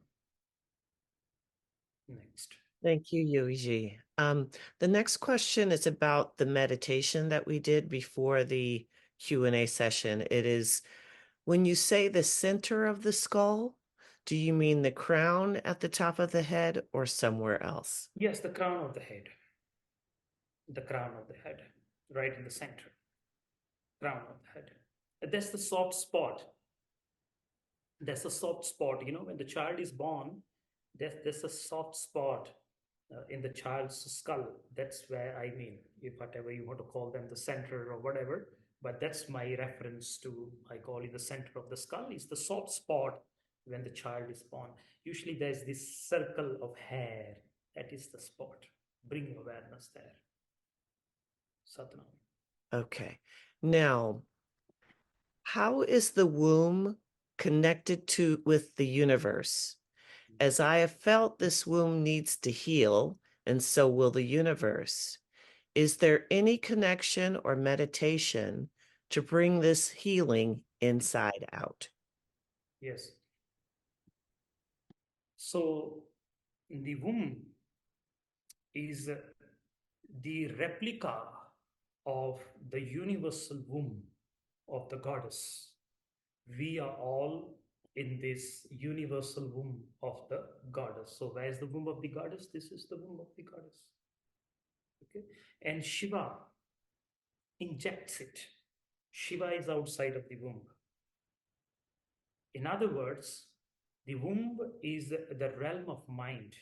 Next. Thank you, Yogi. The next question is about the meditation that we did before the Q&A session. It is, when you say the center of the skull, do you mean the crown at the top of the head or somewhere else? Yes, the crown of the head. The crown of the head, right in the center. Crown of the head. That's the soft spot. That's a soft spot. When the child is born, there's a soft spot in the child's skull. That's where I mean, if whatever you want to call them, the center or whatever. But that's my reference to, I call it the center of the skull, is the soft spot when the child is born. Usually there's this circle of hair. That is the spot. Bring awareness there. Satnam. Okay. Now, how is the womb connected with the universe? As I have felt this womb needs to heal, and so will the universe. Is there any connection or meditation to bring this healing inside out? Yes. So the womb is the replica of the universal womb of the goddess. We are all in this universal womb of the goddess. So, where is the womb of the goddess? This is the womb of the goddess. Okay. And Shiva injects it. Shiva is outside of the womb. In other words, the womb is the realm of mind,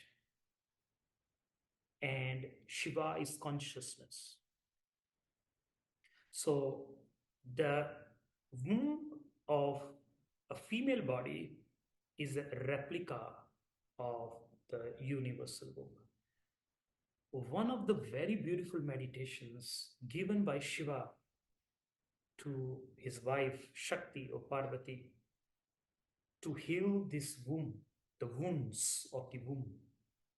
and Shiva is consciousness. So, the womb of a female body is a replica of the universal womb. One of the very beautiful meditations given by Shiva to his wife Shakti or Parvati to heal this womb, the wounds of the womb.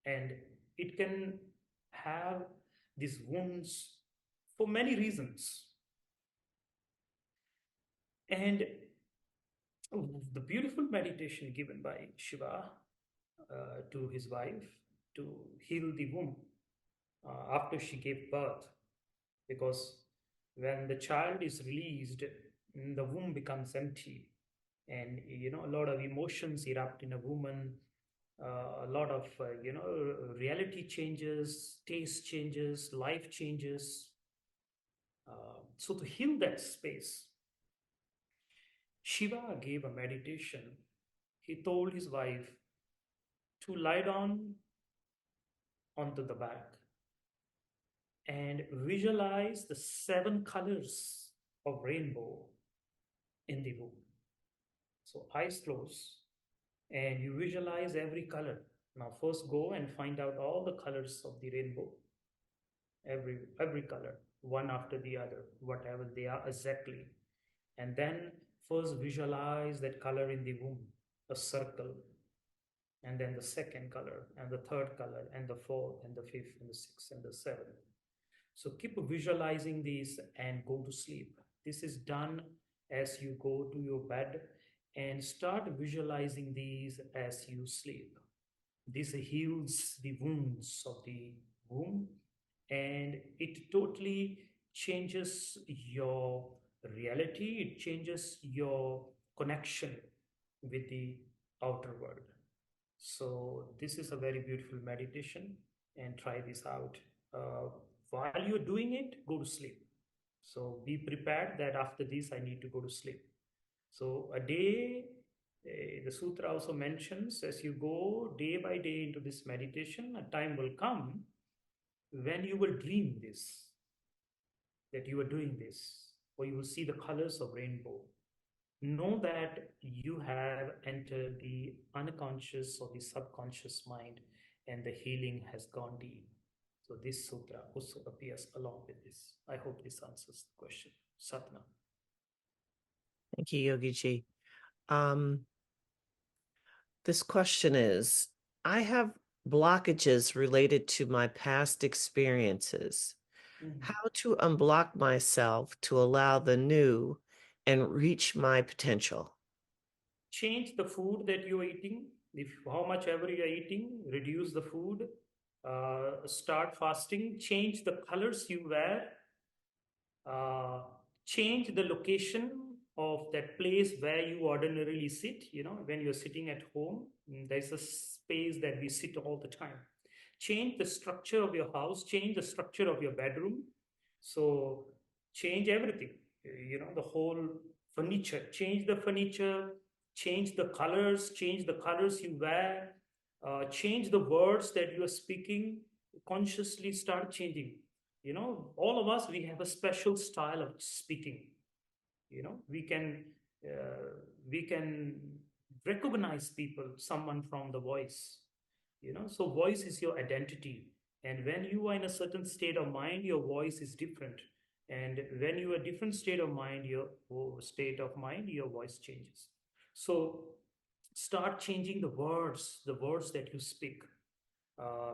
And it can have these wounds for many reasons. And the beautiful meditation given by Shiva to his wife to heal the womb after she gave birth, because when the child is released, the womb becomes empty, and a lot of emotions erupt in a woman. A lot of reality changes, taste changes, life changes. So to heal that space, Shiva gave a meditation. He told his wife to lie down onto the back and visualize the 7 colors of rainbow in the womb. So eyes closed and you visualize every color. Now first go and find out all the colors of the rainbow, every color, one after the other, whatever they are exactly. And then first visualize that color in the womb, a circle, and then the second color, and the third color, and the fourth, and the fifth, and the sixth, and the seventh. So keep visualizing these and go to sleep. This is done as you go to your bed, and start visualizing these as you sleep. This heals the wounds of the womb, and it totally changes your reality. It changes your connection with the outer world. So this is a very beautiful meditation, and try this out. Uh, while you're doing it, go to sleep. So be prepared that after this, I need to go to sleep. So a day, the sutra also mentions, as you go day by day into this meditation, a time will come when you will dream this, that you are doing this, or you will see the colors of rainbow. Know that you have entered the unconscious or the subconscious mind, and the healing has gone deep. So this sutra also appears along with this. I hope this answers the question. Satna. Thank you, Yogi Ji. This question is, I have blockages related to my past experiences. Mhm. How to unblock myself to allow the new and reach my potential? Change the food that you're eating. If how much ever you're eating, reduce the food. Start fasting. Change the colors you wear. uh, Change the location of that place where you ordinarily sit. When you're sitting at home, there's a space that we sit all the time. Change the structure of your house, change the structure of your bedroom. So change everything, the whole furniture. Change the furniture, change the colors you wear, change the words that you are speaking. Consciously start changing. All of us, we have a special style of speaking. you know we can uh, we can recognize people, someone from the voice. So voice is your identity, and when you are in a certain state of mind, your voice is different. And when you are different state of mind, your voice changes. So start changing the words that you speak.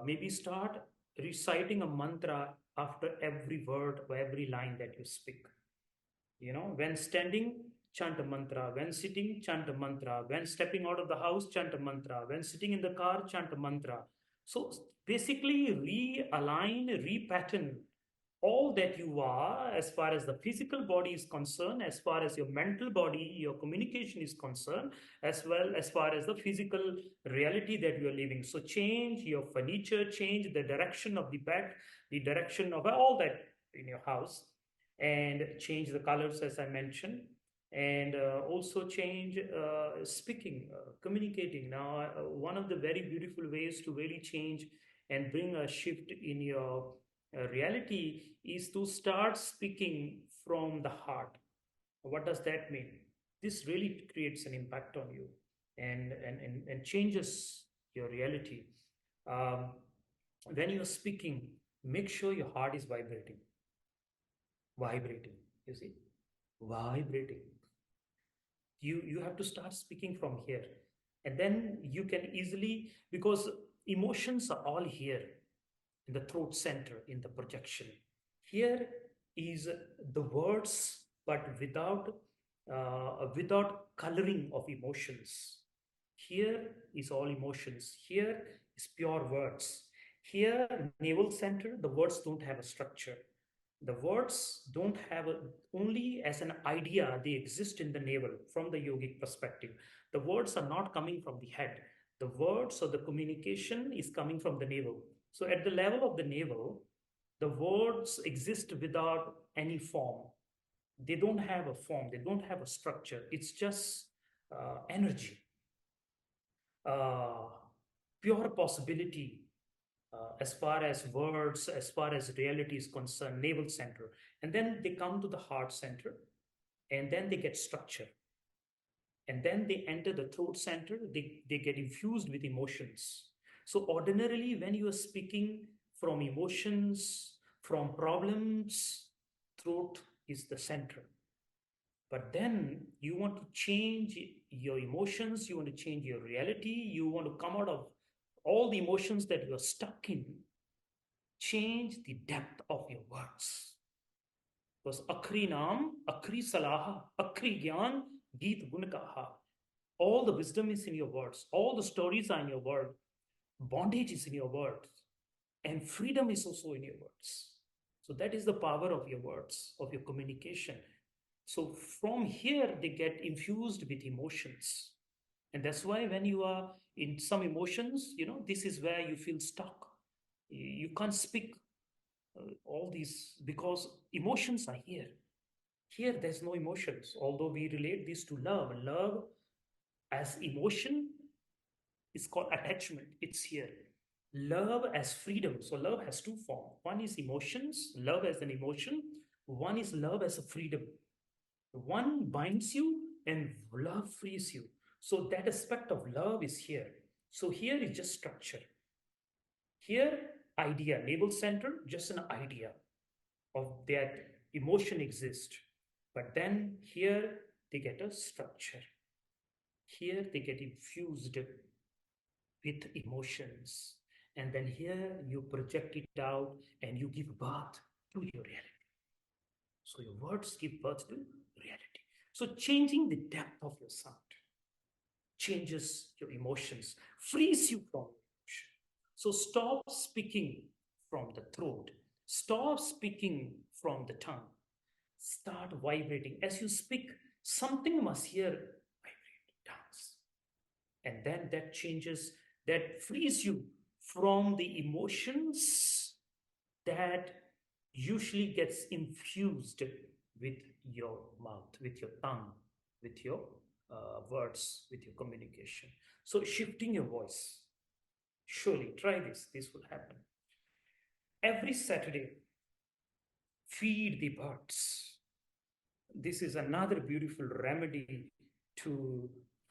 Maybe start reciting a mantra after every word or every line that you speak. When standing, chant a mantra. When sitting, chant a mantra. When stepping out of the house, chant a mantra. When sitting in the car, chant a mantra. So basically, realign, repattern all that you are as far as the physical body is concerned, as far as your mental body, your communication is concerned, as well as far as the physical reality that you are living. So change your furniture, change the direction of the bed, the direction of all that in your house, and change the colors as I mentioned, and also change speaking, communicating. Now, one of the very beautiful ways to really change and bring a shift in your reality is to start speaking from the heart. What does that mean? This really creates an impact on you, and changes your reality. Um, when you're speaking, make sure your heart is vibrating. You see, vibrating. You have to start speaking from here, and then you can easily, because emotions are all here in the throat center, in the projection. Here is the words, but without coloring of emotions. Here is all emotions. Here is pure words. Here, navel center, the words don't have a structure. The words don't have only as an idea, they exist in the navel from the yogic perspective. The words are not coming from the head. The words or the communication is coming from the navel. So at the level of the navel, the words exist without any form. They don't have a form, they don't have a structure. It's just energy, uh, pure possibility, as far as words, as far as reality is concerned, navel center. And then they come to the heart center, and then they get structure. And then they enter the throat center, they get infused with emotions. So, ordinarily, when you are speaking from emotions, from problems, throat is the center. But then you want to change your emotions, you want to change your reality, you want to come out of all the emotions that you're stuck in, change the depth of your words. Because Akri Naam, Akri Salaha, Akri Gyan, Geet Gun Kaha. All the wisdom is in your words, all the stories are in your word, bondage is in your words, and freedom is also in your words. So that is the power of your words, of your communication. So from here, they get infused with emotions. And that's why when you are in some emotions, this is where you feel stuck. You can't speak all these because emotions are here. Here, there's no emotions, although we relate this to love. Love as emotion is called attachment, it's here. Love as freedom. So, love has two forms. One is emotions, love as an emotion, one is love as a freedom. One binds you and love frees you. So, that aspect of love is here. So, here is just structure. Here, idea, navel center, just an idea of that emotion exists. But then here they get a structure. Here they get infused with emotions. And then here you project it out and you give birth to your reality. So your words give birth to reality. So changing the depth of your sound changes your emotions, frees you from emotion. So stop speaking from the throat, stop speaking from the tongue, start vibrating. As you speak, something must hear vibrate, dance. And then that changes, that frees you from the emotions that usually gets infused with your mouth, with your tongue, with your words, with your communication. So shifting your voice, surely try this will happen. Every Saturday, feed the birds. This is another beautiful remedy to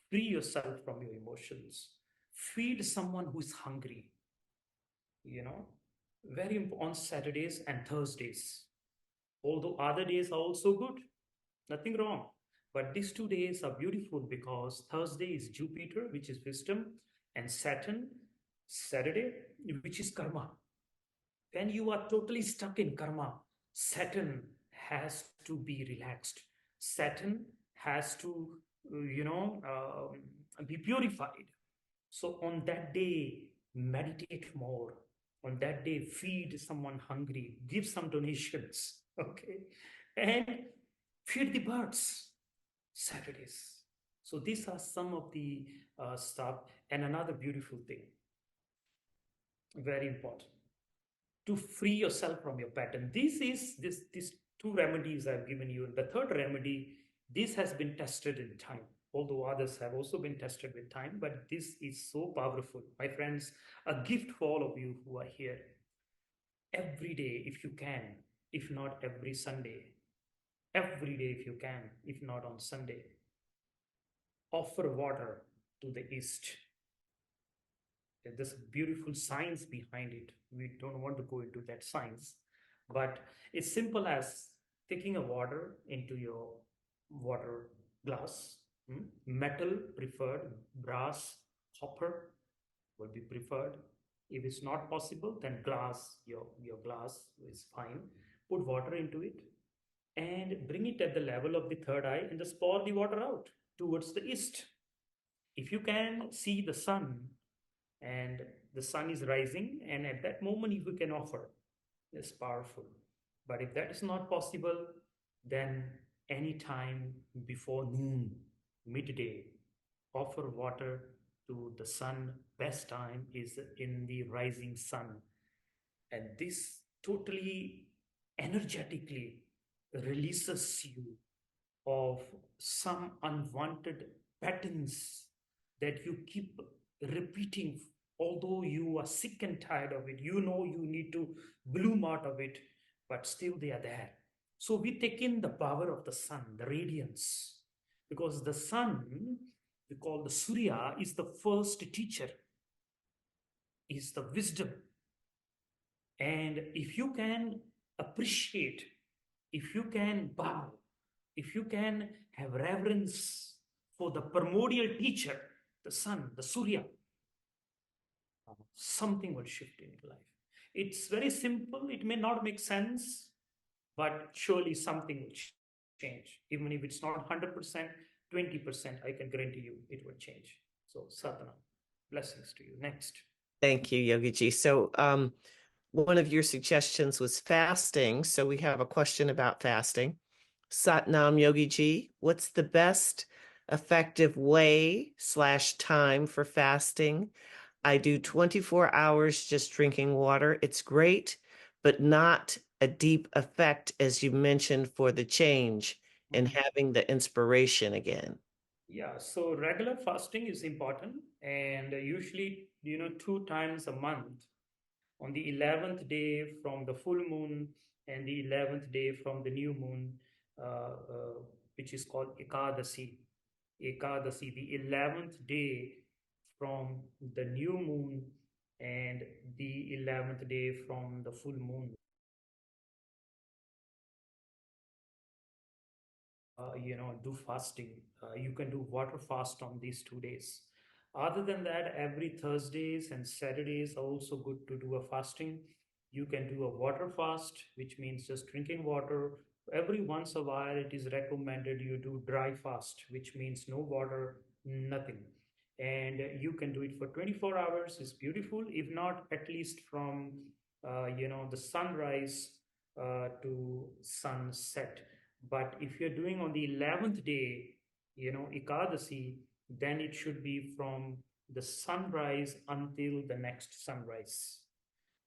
free yourself from your emotions. Feed someone who is hungry, you know, on Saturdays and Thursdays. Although other days are also good, nothing wrong. But these 2 days are beautiful because Thursday is Jupiter, which is wisdom, and Saturday, which is karma. when you are totally stuck in karma, Saturn has to be relaxed. Saturn has to, be purified. So on that day, meditate more. On that day, feed someone hungry, give some donations, okay, and feed the birds. Saturdays. So these are some of the stuff. And another beautiful thing, very important, to free yourself from your pattern. These two remedies I've given you. And the third remedy, this has been tested in time, although others have also been tested with time, but this is so powerful. My friends, a gift for all of you who are here. Every day, if you can, if not every Sunday, every day if you can, if not on Sunday, offer water to the east. There's beautiful science behind it. We don't want to go into that science, but it's simple as taking a water into your water glass. Metal preferred, brass, copper will be preferred. If it's not possible, then glass, your glass is fine. Put water into it and bring it at the level of the third eye and just pour the water out towards the east. If you can see the sun and the sun is rising, and at that moment if you can offer, it's powerful. But if that is not possible, then any time before noon, midday, offer water to the sun. Best time is in the rising sun, and this totally energetically releases you of some unwanted patterns that you keep repeating, although you are sick and tired of it. You know you need to bloom out of it, but still they are there. So we take in the power of the sun, the radiance, because the sun, we call the Surya, is the first teacher, is the wisdom. And if you can appreciate, if you can bow, if you can have reverence for the primordial teacher, the sun, the Surya, something will shift in your life. It's very simple. It may not make sense, but surely something will change. Even if it's not 100%, 20%, I can guarantee you it will change. So, Sadhana, blessings to you. Next. Thank you, Yogi Ji. So, one of your suggestions was fasting. So we have a question about fasting. Satnam Yogi Ji, what's the best effective way / time for fasting? I do 24 hours just drinking water. It's great, but not a deep effect, as you mentioned, for the change and having the inspiration again. Yeah, so regular fasting is important, and usually, 2 times a month, on the 11th day from the full moon and the 11th day from the new moon, which is called Ekadasi. Ekadasi, the 11th day from the new moon and the 11th day from the full moon. Do fasting. You can do water fast on these 2 days. Other than that, every Thursdays and Saturdays are also good to do a fasting. You can do a water fast, which means just drinking water. Every once a while, it is recommended you do dry fast, which means no water, nothing. And you can do it for 24 hours. It's beautiful. If not, at least from the sunrise to sunset. But if you're doing on the 11th day, Ekadasi, then it should be from the sunrise until the next sunrise.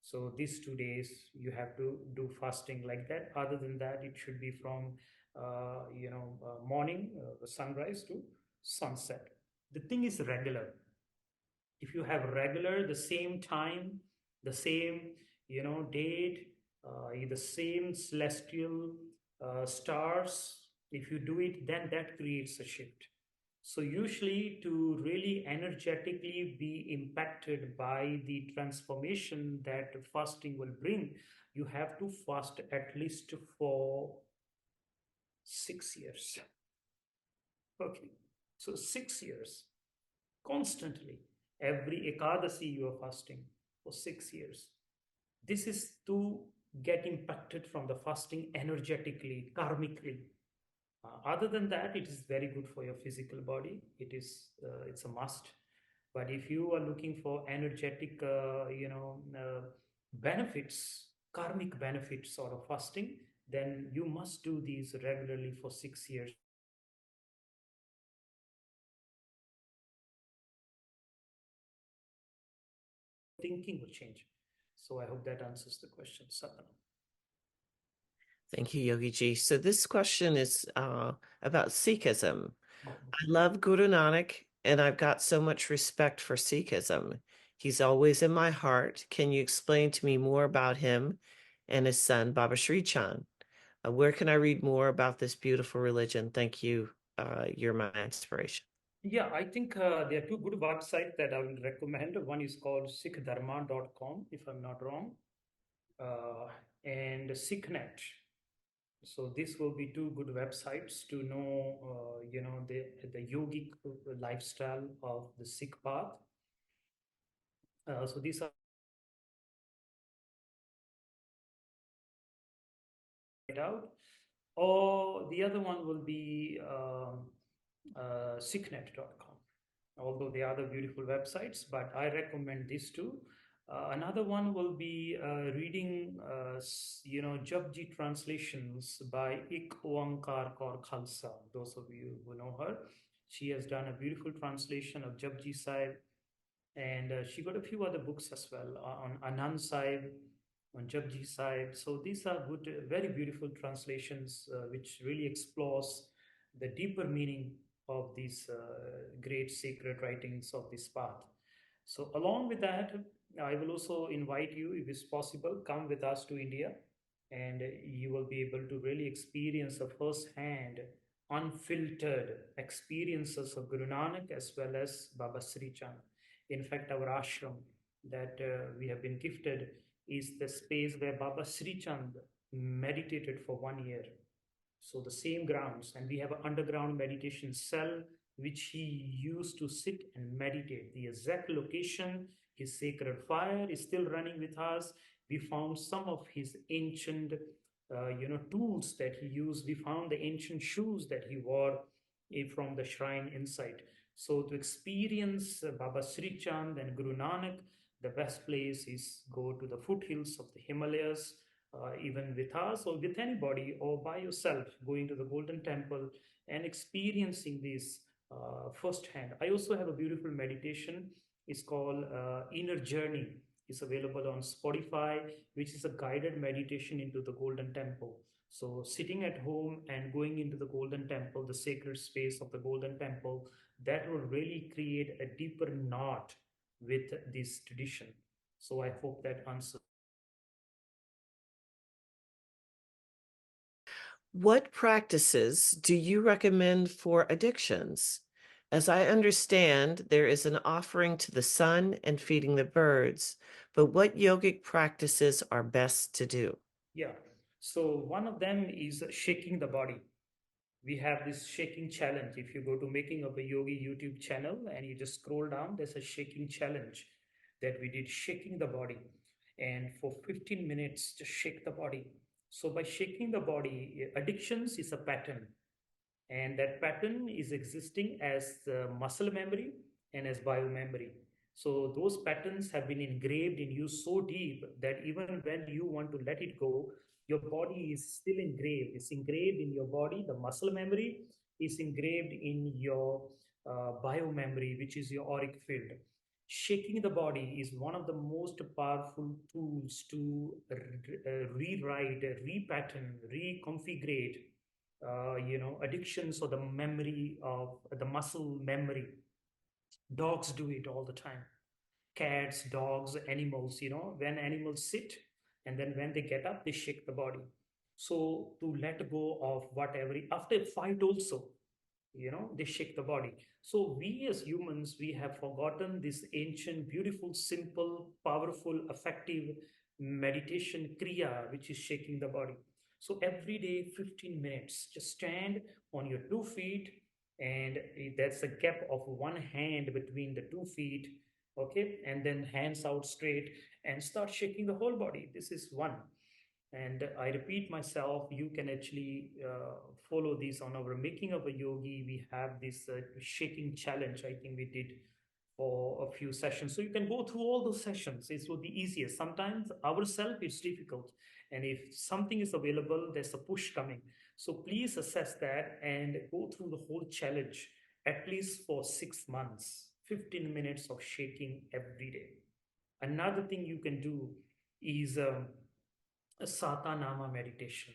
So these 2 days you have to do fasting like that. Other than that, it should be from morning, sunrise to sunset. The thing is regular. If you have regular, the same time, the same date, the same celestial stars, if you do it, then that creates a shift. So usually, to really energetically be impacted by the transformation that fasting will bring, you have to fast at least for 6 years. Okay, so 6 years constantly. Every Ekadasi you are fasting for 6 years. This is to get impacted from the fasting energetically, karmically. Other than that, it is very good for your physical body. It's a must. But if you are looking for energetic, benefits, karmic benefits out of fasting, then you must do these regularly for 6 years. Thinking will change. So I hope that answers the question, Satnam. Thank you, Yogi Ji. So this question is about Sikhism. Mhm. I love Guru Nanak, and I've got so much respect for Sikhism. He's always in my heart. Can you explain to me more about him and his son, Baba Sri Chand? Where can I read more about this beautiful religion? Thank you. You're my inspiration. Yeah, I think there are two good websites that I will recommend. One is called sikhdharma.com, if I'm not wrong, uh, and SikhNet. So this will be two good websites to know, the yogic lifestyle of the Sikh path. So these are right out. Or the other one will be sicknet.com. Although they are the beautiful websites, but I recommend these two. Another one will be reading, Japji translations by Ik Oankar Kaur Khalsa. Those of you who know her, she has done a beautiful translation of Japji Sahib, and she got a few other books as well on Anand Sahib, on Japji Sahib. So these are good, very beautiful translations which really explores the deeper meaning of these great sacred writings of this path. So along with that, I will also invite you, if it's possible, come with us to India, and you will be able to really experience the first-hand, unfiltered experiences of Guru Nanak as well as Baba Sri Chand. In fact, our ashram that we have been gifted is the space where Baba Sri Chand meditated for 1 year. So the same grounds, and we have an underground meditation cell which he used to sit and meditate. The exact location, his sacred fire is still running with us. We found some of his ancient, tools that he used. We found the ancient shoes that he wore from the shrine inside. So to experience Baba Sri Chand and Guru Nanak, the best place is go to the foothills of the Himalayas, even with us or with anybody or by yourself, going to the Golden Temple and experiencing this firsthand. I also have a beautiful meditation. It's called Inner Journey. It's available on Spotify, which is a guided meditation into the Golden Temple. So, sitting at home and going into the Golden Temple, the sacred space of the Golden Temple, that will really create a deeper knot with this tradition. So, I hope that answers. What practices do you recommend for addictions? As I understand, there is an offering to the sun and feeding the birds, but what yogic practices are best to do? Yeah. So one of them is shaking the body. We have this shaking challenge. If you go to Making of a Yogi YouTube channel and you just scroll down, there's a shaking challenge that we did, shaking the body. And for 15 minutes, just shake the body. So by shaking the body, addictions is a pattern, and that pattern is existing as muscle memory and as bio memory. So those patterns have been engraved in you so deep that even when you want to let it go, your body is still engraved. It's engraved in your body. The muscle memory is engraved in your bio memory, which is your auric field. Shaking the body is one of the most powerful tools to rewrite, repattern, reconfigure addictions or the memory of the muscle memory. Dogs do it all the time. Cats, dogs, animals, when animals sit and then when they get up, they shake the body. So to let go of whatever, after a fight also, they shake the body. So we as humans, we have forgotten this ancient, beautiful, simple, powerful, effective meditation kriya, which is shaking the body. So every day 15 minutes, just stand on your 2 feet, and that's a gap of one hand between the 2 feet, Okay, and then hands out straight and start shaking the whole body. This is one. And I repeat myself, you can actually follow this on our Making of a Yogi. We have this shaking challenge, I think we did for a few sessions. So you can go through all those sessions. It will be easiest. Sometimes ourselves it's difficult. And if something is available, there's a push coming. So please assess that and go through the whole challenge at least for 6 months, 15 minutes of shaking every day. Another thing you can do is a Satanama meditation,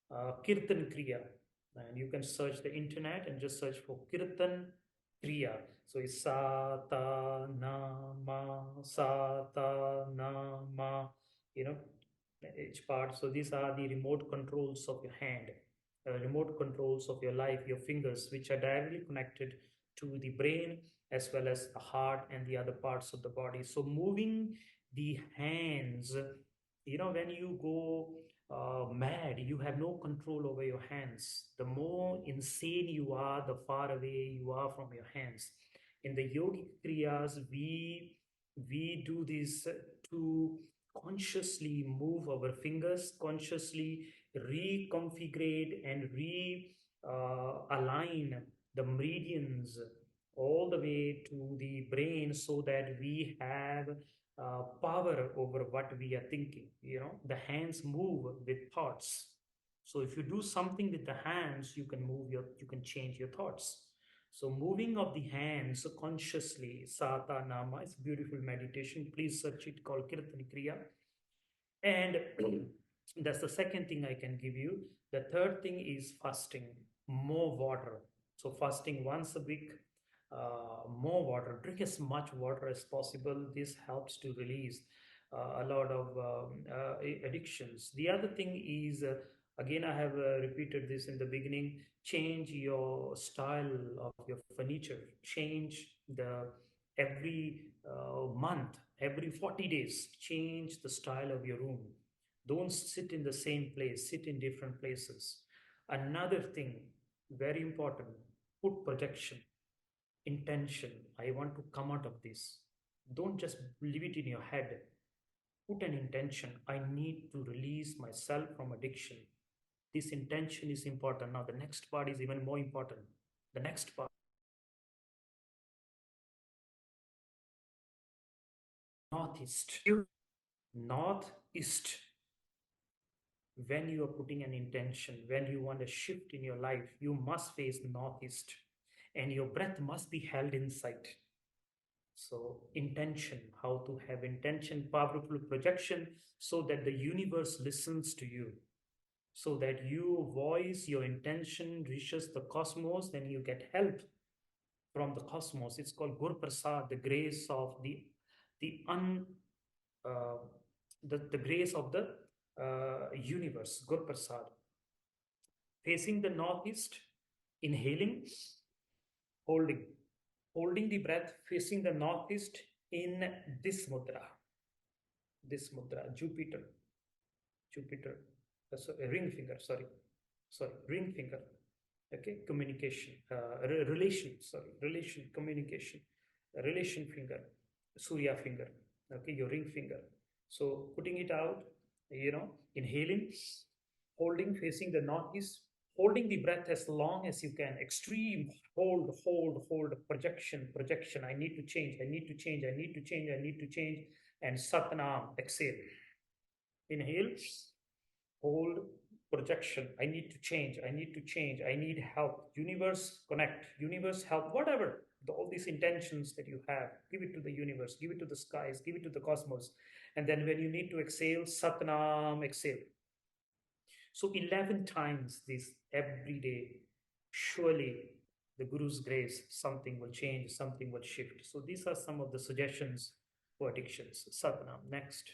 Kirtan Kriya. And you can search the internet and just search for Kirtan Kriya. So it's Sata Nama, you know, each part. So these are the remote controls of your hand, remote controls of your life, your fingers, which are directly connected to the brain as well as the heart and the other parts of the body. So moving the hands, when you go mad, you have no control over your hands. The more insane you are, the far away you are from your hands. In the yogic kriyas, we do this to consciously move our fingers, consciously reconfigure and align the meridians all the way to the brain so that we have power over what we are thinking. The hands move with thoughts. So if you do something with the hands, you can change your thoughts. So moving of the hands consciously, Sata Nama, is beautiful meditation. Please search it, called Kirtan Kriya. And that's the second thing I can give you. The third thing is fasting, more water. So fasting once a week, more water. Drink as much water as possible. This helps to release a lot of addictions. The other thing is, again, I have repeated this in the beginning. Change your style of your furniture. Change the every month, every 40 days, change the style of your room. Don't sit in the same place, sit in different places. Another thing, very important, put projection, intention. I want to come out of this. Don't just leave it in your head. Put an intention. I need to release myself from addiction. This intention is important. Now, the next part is even more important. The next part, northeast. Northeast. When you are putting an intention, when you want a shift in your life, you must face northeast and your breath must be held inside. So, intention, how to have intention, powerful projection, so that the universe listens to you, so that you voice your intention, reaches the cosmos, then you get help from the cosmos. It's called Gur Prasad, the grace of the un uh, the grace of the universe, Gur Prasad. Facing the northeast, inhaling, holding, holding the breath, facing the northeast in this mudra, Jupiter, ring finger, sorry, ring finger. Okay, communication, relation, communication, relation finger, Surya finger. Okay, your ring finger. So putting it out, inhaling, holding, facing the northeast, holding the breath as long as you can. Extreme hold, projection. I need to change, I need to change, I need to change, I need to change. And Satnam, exhale. Inhale, hold, projection. I need to change, I need to change, I need help. Universe, connect. Universe, help, whatever. All these intentions that you have, give it to the universe, give it to the skies, give it to the cosmos. And then when you need to exhale, Satnam, exhale. So 11 times this every day. Surely the Guru's grace, something will change, something will shift. So these are some of the suggestions for addictions. Satnam, next.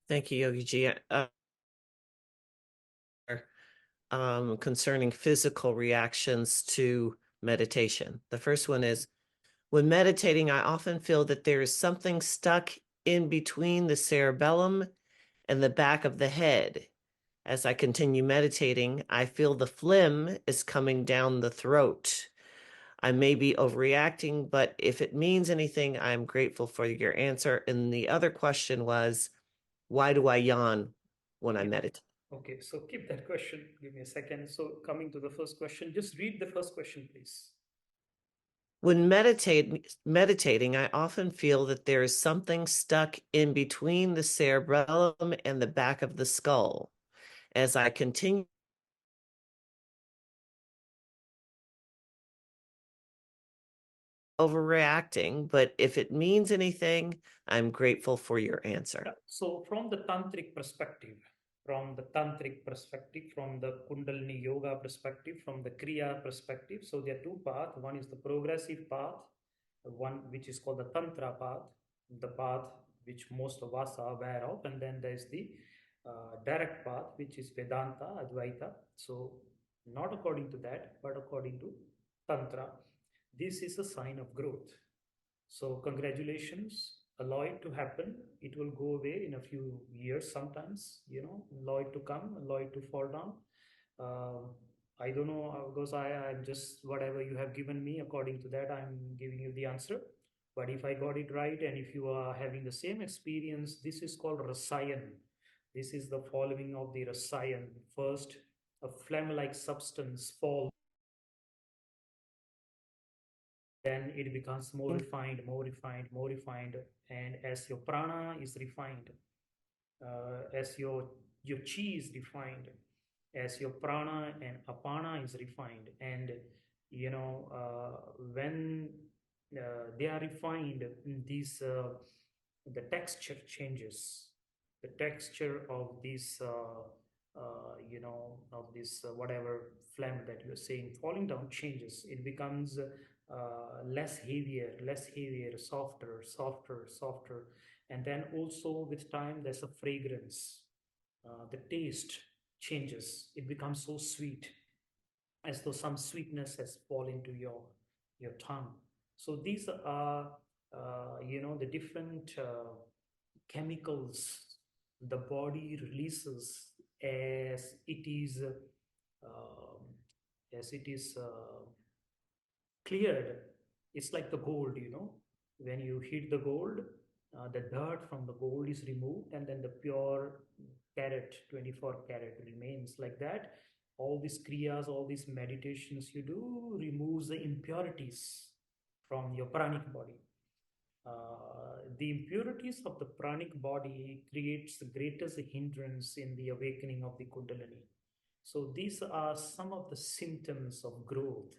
Thank you, Yogi Ji. Concerning physical reactions to meditation. The first one is, when meditating, I often feel that there is something stuck in between the cerebellum and the back of the head. As I continue meditating, I feel the phlegm is coming down the throat. I may be overreacting, but if it means anything, I'm grateful for your answer. And the other question was, why do I yawn when I Yeah. meditate? Okay, so keep that question. Give me a second. So coming to the first question, just read the first question, please. When meditating, I often feel that there is something stuck in between the cerebellum and the back of the skull. As I continue overreacting, but if it means anything, I'm grateful for your answer. Yeah. So from the tantric perspective, from the Kundalini yoga perspective, from the Kriya perspective, so there are two paths. One is the progressive path, one which is called the Tantra path, the path which most of us are aware of, and then there's the direct path, which is Vedanta, Advaita. So not according to that, but according to Tantra. This is a sign of growth. So congratulations, allow it to happen. It will go away in a few years sometimes, allow it to come, allow it to fall down. Uh, I don't know because I'm just whatever you have given me, according to that, I'm giving you the answer. But if I got it right, and if you are having the same experience, this is called rasayan. This is the following of the rasayan. First, a phlegm-like substance falls, then it becomes more refined, more refined, more refined. And as your prana is refined, as your chi is refined, as your prana and apana is refined, and when they are refined, these the texture changes. The texture of this of this whatever phlegm that you're saying falling down changes. It becomes less heavier, softer, softer, softer. And then also with time, there's a fragrance. The taste changes. It becomes so sweet, as though some sweetness has fallen into your tongue. So these are, the different chemicals the body releases as it is, as it is cleared. It's like the gold, when you hit the gold, the dirt from the gold is removed, and then the pure carat, 24 carat remains like that. All these kriyas, all these meditations you do removes the impurities from your pranic body. The impurities of the pranic body creates the greatest hindrance in the awakening of the kundalini. So these are some of the symptoms of growth.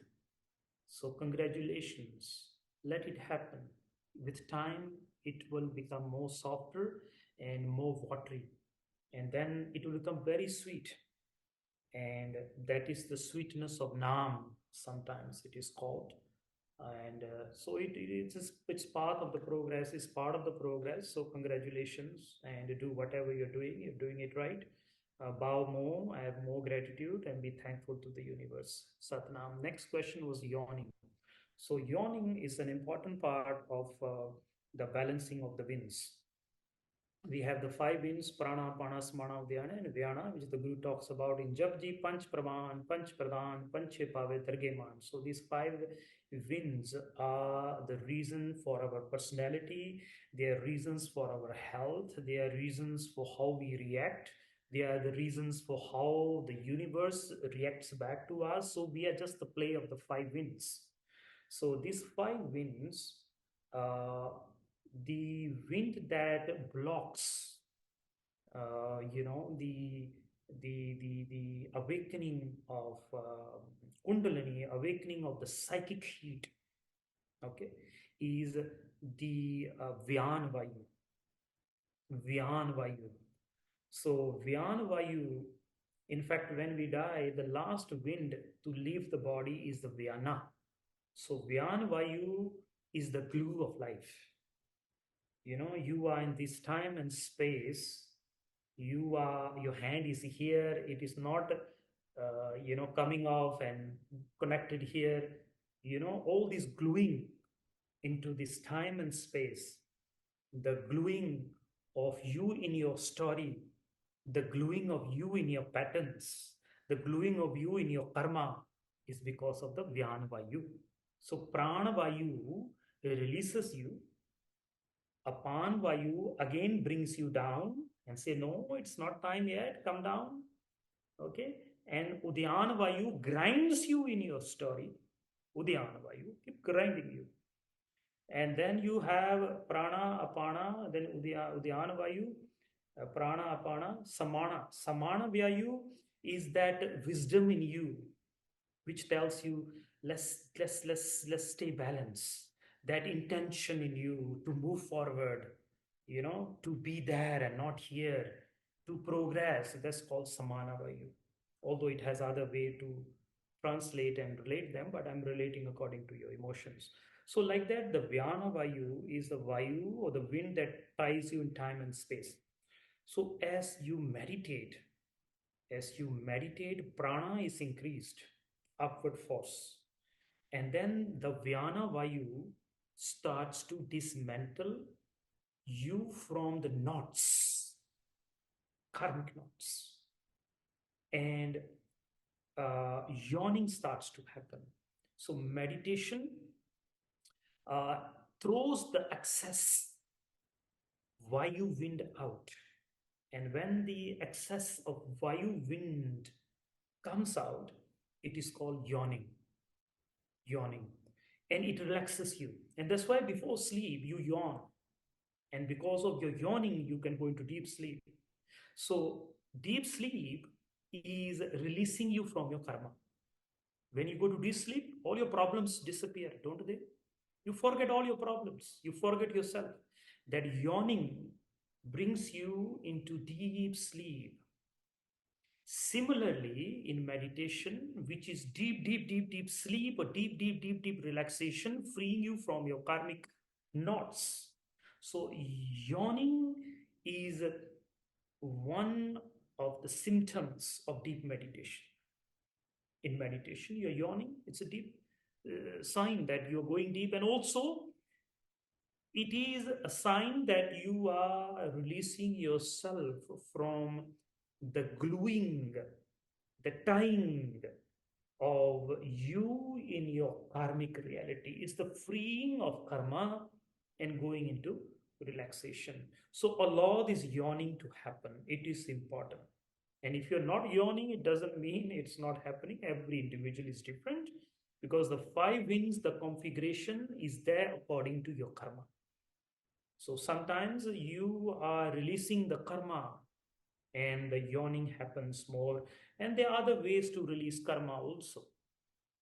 So, congratulations. Let it happen. With time, it will become more softer and more watery. And then it will become very sweet. And that is the sweetness of Nam, sometimes it is called. And so it's part of the progress, it's part of the progress. So, congratulations, and do whatever you're doing it right. Bow more, I have more gratitude, and be thankful to the universe. Satnam. Next question was yawning. So yawning is an important part of the balancing of the winds. We have the five winds: prana, pana, smana, dhyana, and vyana, which the Guru talks about in Japji, Panch Praman, Panch Pradhan, Panche Pave, Dargeman. So these five winds are the reason for our personality, they are reasons for our health, they are reasons for how we react, they are the reasons for how the universe reacts back to us. So we are just the play of the five winds. So these five winds, uh, the wind that blocks, the awakening of Kundalini, awakening of the psychic heat, okay, is the Vyan Vayu. Vyan Vayu. So Vyan Vayu, in fact, when we die, the last wind to leave the body is the Vyana. So Vyan Vayu is the glue of life. You are in this time and space. Your hand is here. It is not, coming off and connected here. All this gluing into this time and space, the gluing of you in your story, the gluing of you in your patterns, the gluing of you in your karma is because of the Vyan Vayu. So prana vayu releases you. Apan vayu again brings you down and say, no, it's not time yet, come down. Okay. And Udyana vayu grinds you in your story. Udyana vayu keep grinding you. And then you have prana, apana, then udyana vayu, prana, apana, samana. Samana vayu is that wisdom in you which tells you let's stay balanced. That intention in you to move forward, to be there and not here, to progress. That's called samana vayu. Although it has other way to translate and relate them, but I'm relating according to your emotions. So, like that, the Vyana Vayu is the Vayu or the wind that ties you in time and space. So, as you meditate, prana is increased, upward force. And then the Vyana Vayu starts to dismantle you from the knots, karmic knots. And yawning starts to happen. So, meditation uh, throws the excess Vayu wind out. And when the excess of Vayu wind comes out, it is called yawning. Yawning. And it relaxes you. And that's why before sleep, you yawn. And because of your yawning, you can go into deep sleep. So, deep sleep is releasing you from your karma. When you go to deep sleep, all your problems disappear, don't they? You forget all your problems. You forget yourself. That yawning brings you into deep sleep. Similarly, in meditation, which is deep sleep or deep relaxation, freeing you from your karmic knots. So, yawning is one of the symptoms of deep meditation. In meditation, you're yawning, it's a deep sign that you're going deep, and also it is a sign that you are releasing yourself from the gluing, the tying of you in your karmic reality. It's the freeing of karma and going into relaxation. So allow this yawning to happen. It is important. And if you're not yawning, it doesn't mean it's not happening. Every individual is different because the five wings, the configuration is there according to your karma. So sometimes you are releasing the karma and the yawning happens more. And there are other ways to release karma also.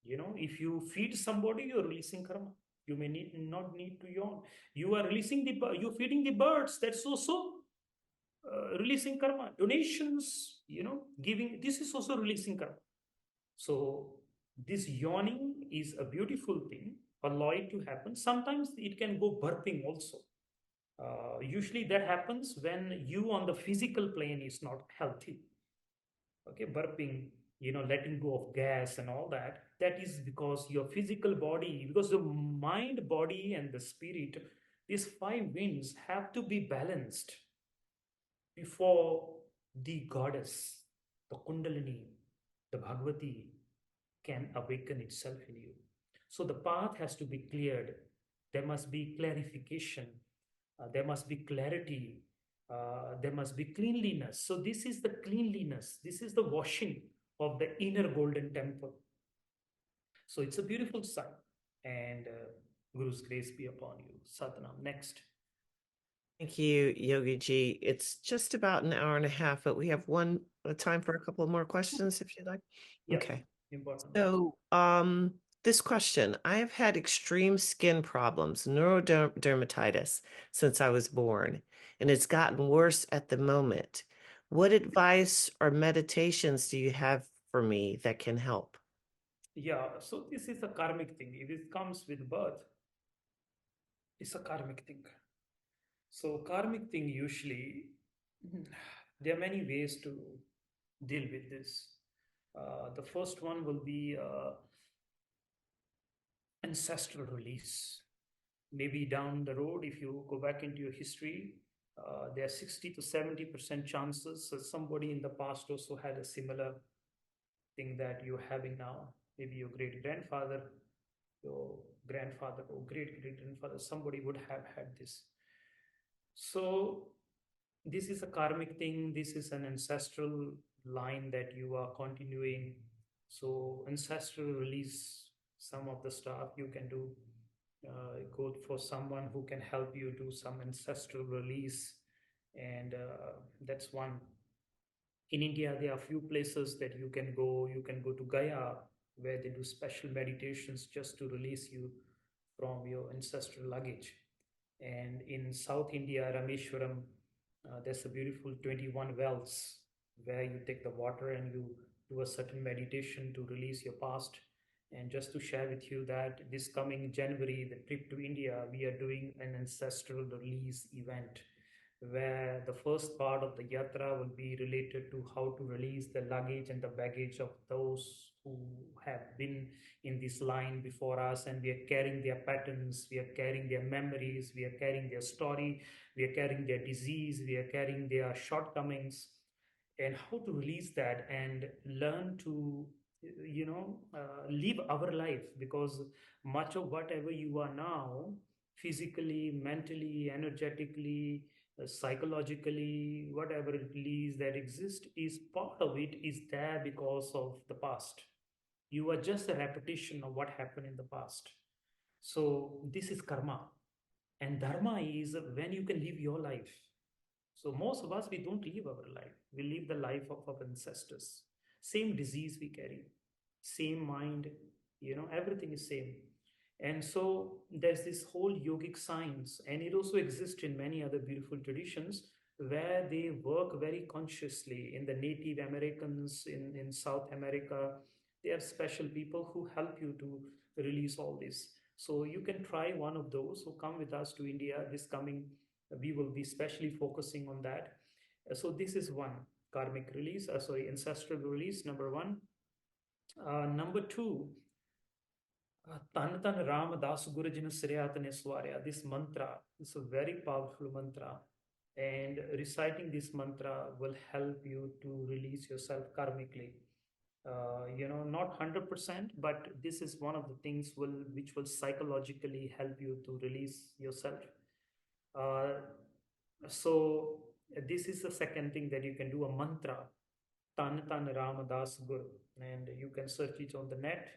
If you feed somebody, you're releasing karma. You may not need to yawn. You are you're feeding the birds. That's also releasing karma. Donations, giving, this is also releasing karma. So this yawning is a beautiful thing. Allow it to happen. Sometimes it can go burping also. Usually that happens when you on the physical plane is not healthy. Okay, burping, letting go of gas and all that. That is because your physical body, because the mind, body, and the spirit, these five winds have to be balanced before the goddess, the Kundalini, the Bhagavati can awaken itself in you. So the path has to be cleared. There must be clarification. There must be clarity. There must be cleanliness. So this is the cleanliness. This is the washing of the inner golden temple. So it's a beautiful sign. And Guru's grace be upon you. Satnam. Next. Thank you, Yogi Ji. It's just about an hour and a half, but we have time for a couple more questions if you'd like. Yeah, Okay. important. So, this question, I have had extreme skin problems, neurodermatitis, since I was born, and it's gotten worse at the moment. What advice or meditations do you have for me that can help? Yeah, so this is a karmic thing. If it comes with birth, it's a karmic thing. So, karmic thing usually, there are many ways to deal with this. The first one will be ancestral release. Maybe down the road, if you go back into your history, there are 60 to 70% chances that somebody in the past also had a similar thing that you're having now. Maybe your great grandfather your grandfather or great great grandfather, somebody would have had this. So this is a karmic thing. This is an ancestral line that you are continuing. So ancestral release some of the stuff you can do. Go for someone who can help you do some ancestral release, and that's one. In India, there are few places that you can go. You can go to Gaya, where they do special meditations just to release you from your ancestral luggage. And in South India, Rameshwaram, there's a beautiful 21 wells where you take the water and you do a certain meditation to release your past. And just to share with you that this coming January, the trip to India, we are doing an ancestral release event where the first part of the yatra will be related to how to release the luggage and the baggage of those who have been in this line before us, and we are carrying their patterns, we are carrying their memories, we are carrying their story, we are carrying their disease, we are carrying their shortcomings, and how to release that and learn to live our life, because much of whatever you are now, physically, mentally, energetically, psychologically, whatever it is that exists, is part of it is there because of the past. You are just a repetition of what happened in the past. So this is karma, and dharma is when you can live your life. So most of us, we don't live our life. We live the life of our ancestors. Same disease we carry, same mind, everything is same. And so there's this whole yogic science, and it also exists in many other beautiful traditions where they work very consciously. In the Native Americans in South America, they are special people who help you to release all this. So you can try one of those. So come with us to India this coming. We will be specially focusing on that. So this is one karmic release, ancestral release, number one. Number two, Tan Tan Ram Das Gurujin Sriyatane Swarya. This mantra is a very powerful mantra, and reciting this mantra will help you to release yourself karmically. Not 100%, but this is one of the things which will psychologically help you to release yourself. Uh, so this is the second thing that you can do, a mantra, Tan Tan Ramadas Guru, and you can search it on the net.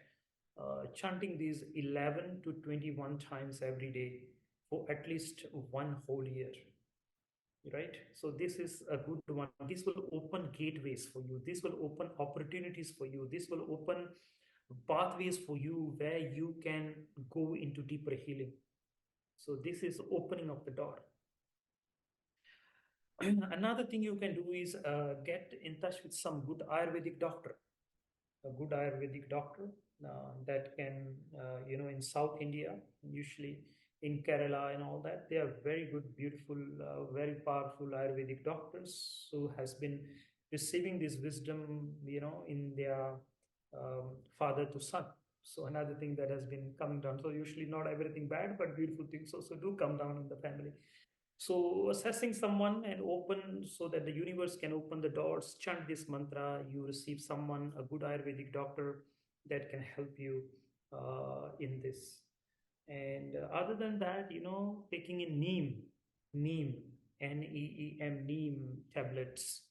Chanting these 11 to 21 times every day for at least one whole year, right? So this is a good one. This will open gateways for you. This will open opportunities for you. This will open pathways for you where you can go into deeper healing. So this is opening of the door. Another thing you can do is get in touch with some good Ayurvedic doctor, a good Ayurvedic doctor that can, in South India, usually in Kerala and all that, they are very good, beautiful, very powerful Ayurvedic doctors who has been receiving this wisdom, in their father to son. So another thing that has been coming down. So usually not everything bad, but beautiful things also do come down in the family. So assessing someone and open so that the universe can open the doors, chant this mantra, you receive someone, a good Ayurvedic doctor that can help you in this. And other than that, taking in neem, Neem, neem tablets.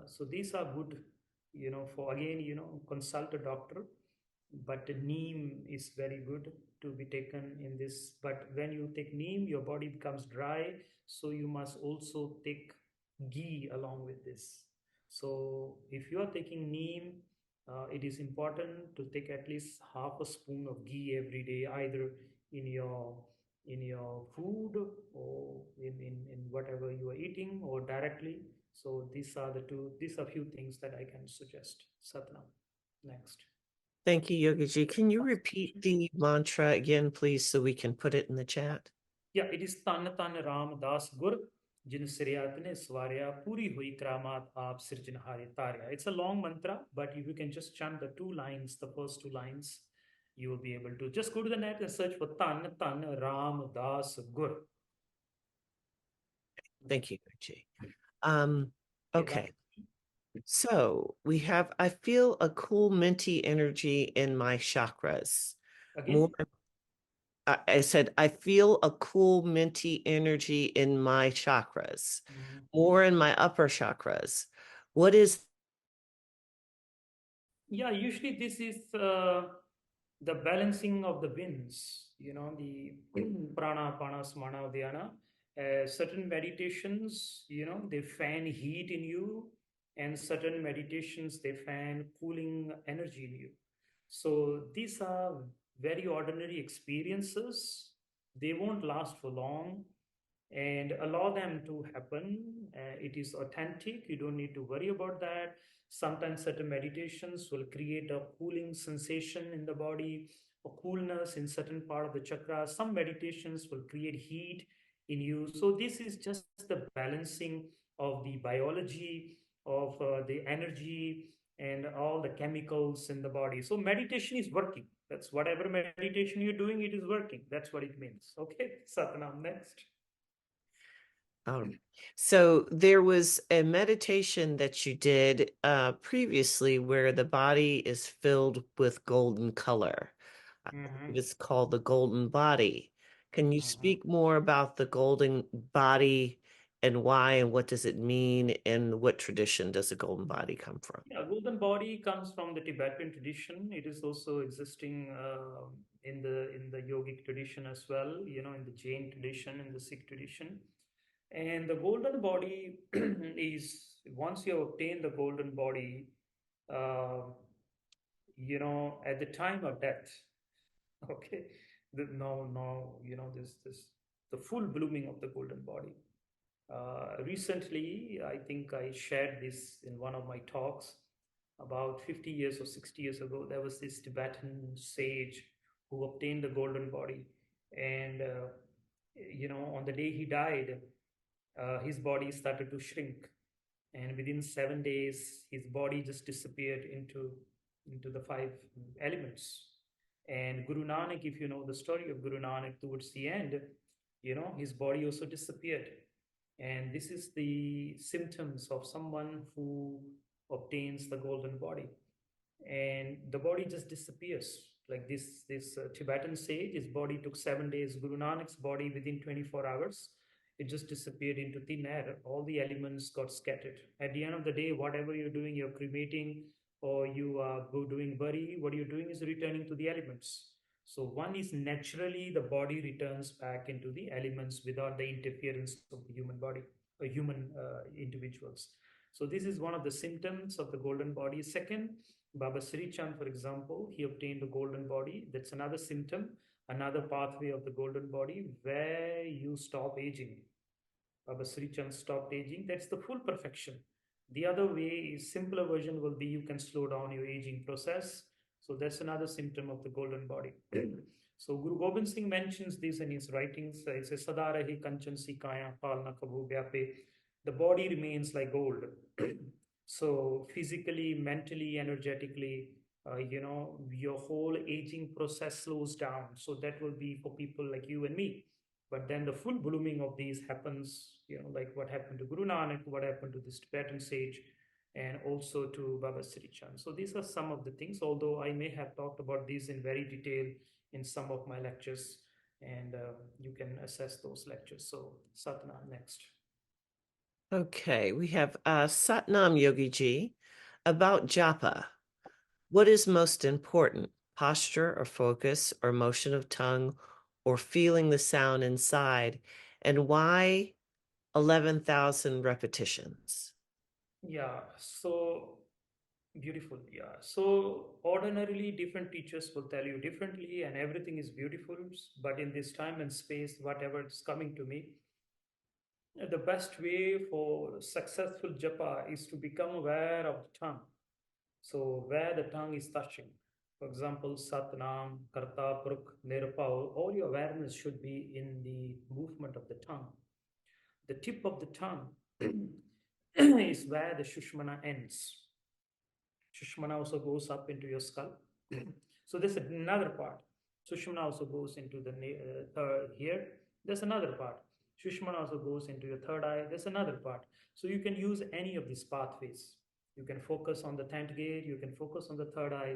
So these are good, for again, consult a doctor, but neem is very good to be taken in this. But when you take neem, your body becomes dry, so you must also take ghee along with this. So if you are taking neem, it is important to take at least half a spoon of ghee every day, either in your food or in whatever you are eating, or directly. So these are few things that I can suggest. Satnam. Next. Thank you, Yogi. Can you repeat the mantra again, please, so we can put it in the chat? Yeah, it is Tan Tan Ram Das Gur, Jin Sriyatne Swarya Puri Hui Kramat Aap Sirjanhari Tarya. It's a long mantra, but if you can just chant the two lines, the first two lines, you will be able to. Just go to the net and search for Tan Tan Ram Das Gur. Thank you, Yogi. Okay. Okay, So I feel a cool minty energy in my chakras. More, Again? I said, I feel a cool, minty energy in my chakras, Mhm. more in my upper chakras. What is Yeah, usually this is the balancing of the winds, the prana, pana, smana, dhyana. Certain meditations, they fan heat in you, and certain meditations, they fan cooling energy in you. So these are very ordinary experiences. They won't last for long, and allow them to happen. It is authentic. You don't need to worry about that. Sometimes certain meditations will create a cooling sensation in the body, a coolness in certain part of the chakra. Some meditations will create heat in you. So this is just the balancing of the biology, of the energy, and all the chemicals in the body. So meditation is working. That's whatever meditation you're doing, it is working. That's what it means. Okay, Satnam, next. Um, so there was a meditation that you did previously where the body is filled with golden color. I believe Mm-hmm. it's called the golden body. Can you Mm-hmm. speak more about the golden body and why and what does it mean and what tradition does the golden body come from? Yeah, golden body comes from the Tibetan tradition. It is also existing in the yogic tradition as well. In the Jain tradition, in the Sikh tradition. And the golden body is once you obtain the golden body, uh, at the time of death. Okay, no, this the full blooming of the golden body. Recently, I think I shared this in one of my talks. About 50 years or 60 years ago, there was this Tibetan sage who obtained the golden body. And, on the day he died, his body started to shrink. And within 7 days, his body just disappeared into the five elements. And Guru Nanak, if you know the story of Guru Nanak towards the end, his body also disappeared. And this is the symptoms of someone who obtains the golden body. And the body just disappears. Like this Tibetan sage, his body took 7 days. Guru Nanak's body, within 24 hours, it just disappeared into thin air. All the elements got scattered. At the end of the day, whatever you're doing, you're cremating or you are doing bury, what you're doing is returning to the elements. So one is naturally the body returns back into the elements without the interference of the human body or human individuals. So this is one of the symptoms of the golden body. Second, Baba Sri Chand, for example, he obtained the golden body. That's another symptom, another pathway of the golden body where you stop aging. Baba Sri Chand stopped aging. That's the full perfection. The other way is simpler version will be you can slow down your aging process. So that's another symptom of the golden body. So Guru Gobind Singh mentions this in his writings. He says, Sadarahi kanchan sikaya palna kabhu vyape. The body remains like gold. So physically, mentally, energetically, your whole aging process slows down. So that will be for people like you and me. But then the full blooming of these happens, like what happened to Guru Nanak, what happened to this Tibetan sage, and also to Baba Sri Chand. So these are some of the things, although I may have talked about these in very detail in some of my lectures, and you can assess those lectures. So Satnam next. Okay, we have Satnam Yogi Ji about japa. What is most important, posture or focus or motion of tongue or feeling the sound inside? And why 11,000 repetitions? Yeah, so beautiful. Yeah. So ordinarily, different teachers will tell you differently, and everything is beautiful. But in this time and space, whatever is coming to me, the best way for successful japa is to become aware of the tongue. So where the tongue is touching. For example, Satnam, Karta, Pruk, Nirpau, all your awareness should be in the movement of the tongue. The tip of the tongue is where the Shushmana ends. Sushmana also goes up into your skull. So there's another part. Sushmana also goes into the third here. There's another part. Sushmana also goes into your third eye. There's another part. So you can use any of these pathways. You can focus on the tenth gate. You can focus on the third eye.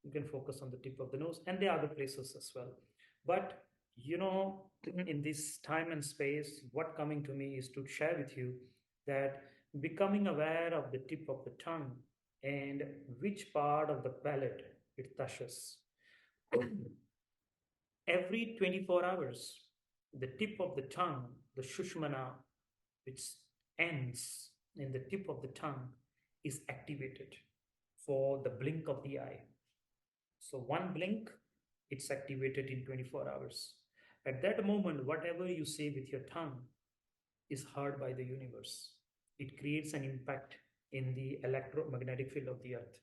You can focus on the tip of the nose and the other places as well. But in this time and space, what coming to me is to share with you that becoming aware of the tip of the tongue and which part of the palate it touches. Every 24 hours, the tip of the tongue, the shushmana, which ends in the tip of the tongue, is activated for the blink of the eye. So one blink, it's activated in 24 hours. At that moment, whatever you say with your tongue is heard by the universe. It creates an impact in the electromagnetic field of the earth.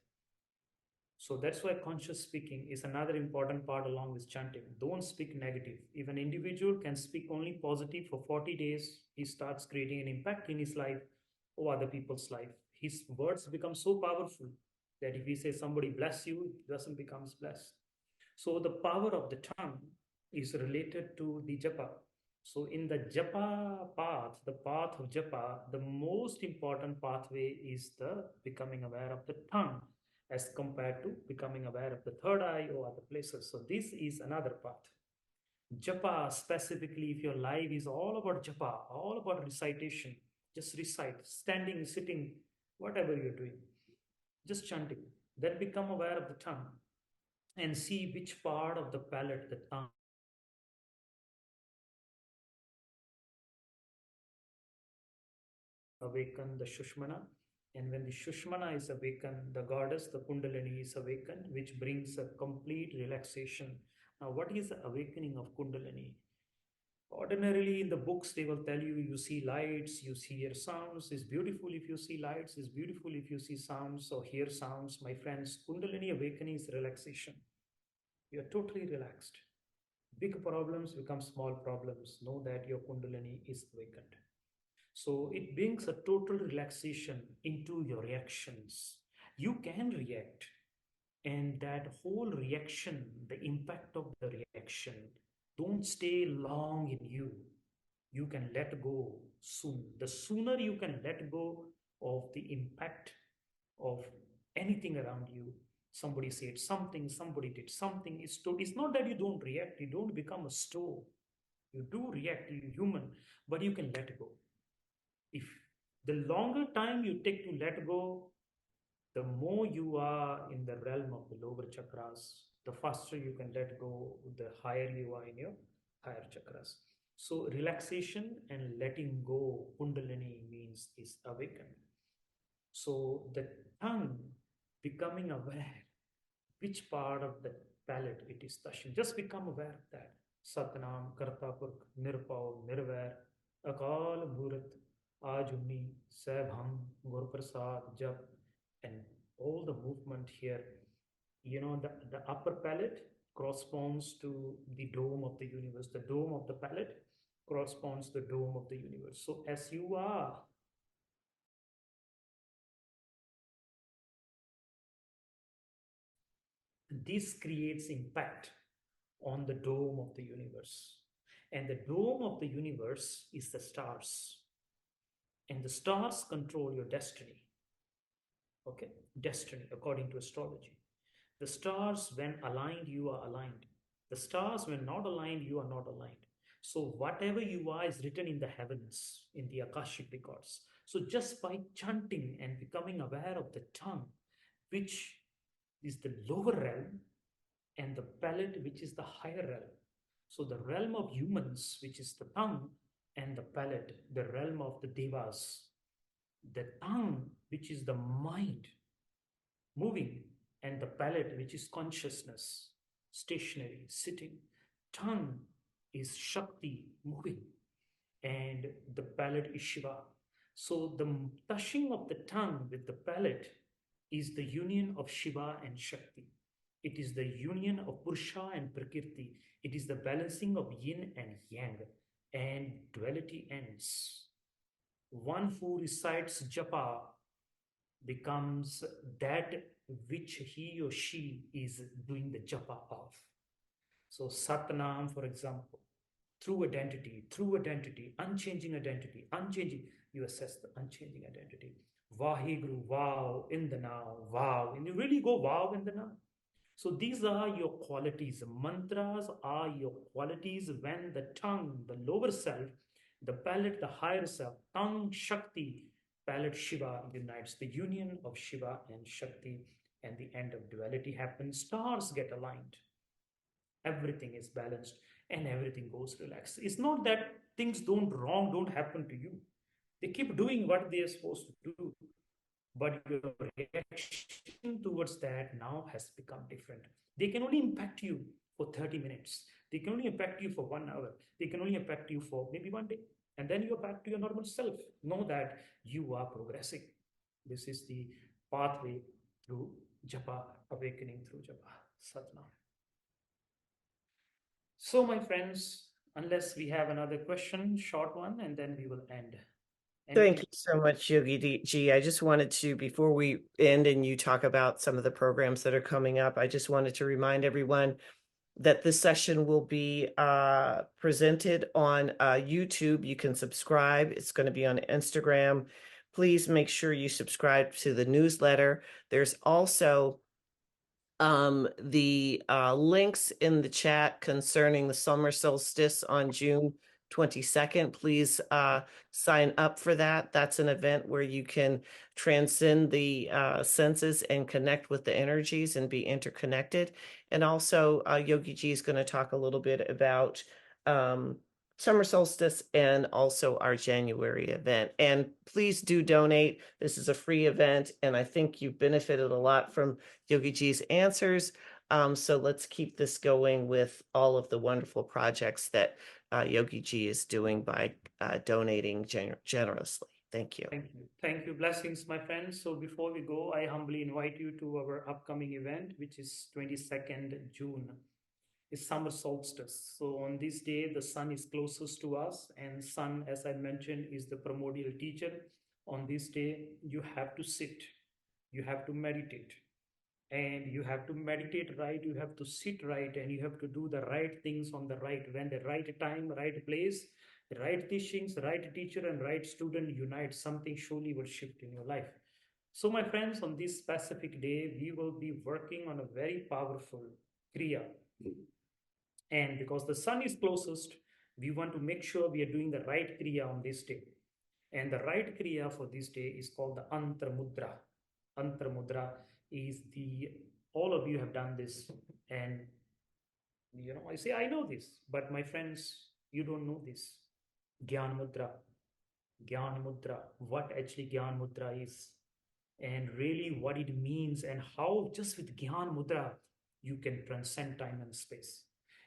So that's why conscious speaking is another important part along with chanting. Don't speak negative. If an individual can speak only positive for 40 days, he starts creating an impact in his life or other people's life. His words become so powerful that if he says somebody bless you, it doesn't becomes blessed. So the power of the tongue is related to the japa. So in the japa path, the path of japa, the most important pathway is the becoming aware of the tongue as compared to becoming aware of the third eye or other places. So this is another path. Japa specifically, if your life is all about japa, all about recitation, just recite, standing, sitting, whatever you're doing, just chanting. Then become aware of the tongue and see which part of the palate the tongue awaken the Shushmana. And when the Shushmana is awakened, the goddess, the Kundalini is awakened, which brings a complete relaxation. Now, what is the awakening of Kundalini? Ordinarily, in the books, they will tell you you see lights, you hear sounds. It's beautiful if you see lights, it's beautiful if you see sounds or hear sounds. My friends, Kundalini awakening is relaxation. You're totally relaxed. Big problems become small problems. Know that your Kundalini is awakened. So it brings a total relaxation into your reactions. You can react, and that whole reaction, the impact of the reaction, don't stay long in you. You can let go soon. The sooner you can let go of the impact of anything around you, somebody said something, somebody did something, it's not that you don't react, you don't become a stove. You do react, you're human, but you can let go. If the longer time you take to let go, the more you are in the realm of the lower chakras, the faster you can let go, the higher you are in your higher chakras. So relaxation and letting go, Kundalini means is awakened. So the tongue becoming aware which part of the palate it is touching. Just become aware of that. Satnam, Kartapurk, Nirpav, Nirvair, Akal, Bhurat, Ajumni, Sebham, Gurprasad, Jap, and all the movement here. The upper palate corresponds to the dome of the universe. The dome of the palate corresponds to the dome of the universe. So as you are, this creates impact on the dome of the universe. And the dome of the universe is the stars. And the stars control your destiny. Okay? Destiny, according to astrology. The stars, when aligned, you are aligned. The stars, when not aligned, you are not aligned. So, whatever you are is written in the heavens, in the Akashic records. So, just by chanting and becoming aware of the tongue, which is the lower realm, and the palate, which is the higher realm. So the realm of humans, which is the tongue, and the palate, the realm of the devas, the tongue, which is the mind moving, and the palate, which is consciousness, stationary, sitting. Tongue is Shakti moving, and the palate is Shiva. So the touching of the tongue with the palate is the union of Shiva and Shakti. It is the union of Purusha and Prakriti. It is the balancing of yin and yang, and duality ends. One who recites japa becomes that which he or she is doing the japa of. So Satnam, for example, through identity, unchanging, you assess the unchanging identity. Vaheguru, wow, in the now, wow. And you really go wow in the now. So these are your qualities. Mantras are your qualities when the tongue, the lower self, the palate, the higher self, tongue, Shakti, palate, Shiva unites. The union of Shiva and Shakti and the end of duality happens. Stars get aligned. Everything is balanced and everything goes relaxed. It's not that things don't happen to you. They keep doing what they are supposed to do, but your reaction towards that now has become different. They can only impact you for 30 minutes. They can only impact you for 1 hour. They can only impact you for maybe one day. And then you're back to your normal self. Know that you are progressing. This is the pathway through japa, awakening through japa, sadhana. So, my friends, unless we have another question, short one, and then we will end. Thank Anything? you so much, G. I just wanted to, before we end and you talk about some of the programs that are coming up, I just wanted to remind everyone that this session will be presented on YouTube. You can subscribe. It's going to be on Instagram. Please make sure you subscribe to the newsletter. There's also the links in the chat concerning the summer solstice on June 22nd. Please sign up for that. That's an event where you can transcend the senses and connect with the energies and be interconnected. And also, Yogi G is going to talk a little bit about summer solstice and also our January event. And please do donate. This is a free event, and I think you've benefited a lot from Yogi G's answers. So let's keep this going with all of the wonderful projects that Yogi G is doing by donating generously. Thank you. Thank you. Thank you. Blessings, my friends. So before we go, I humbly invite you to our upcoming event, which is 22nd June. It's summer solstice. So on this day, the sun is closest to us, and sun, as I mentioned, is the primordial teacher. On this day, you have to sit, you have to meditate, and you have to meditate right, you have to sit right, and you have to do the right things on the right, when the right time, right place, the right teachings, right teacher, and right student unite, something surely will shift in your life. So my friends, on this specific day, we will be working on a very powerful kriya. And because the sun is closest, we want to make sure we are doing the right kriya on this day. And the right kriya for this day is called the Antra Mudra. Antra Mudra is the, all of you have done this. And, I say, I know this, but my friends, you don't know this. Gyan Mudra. Gyan Mudra. What actually Gyan Mudra is. And really what it means, and how just with Gyan Mudra, you can transcend time and space.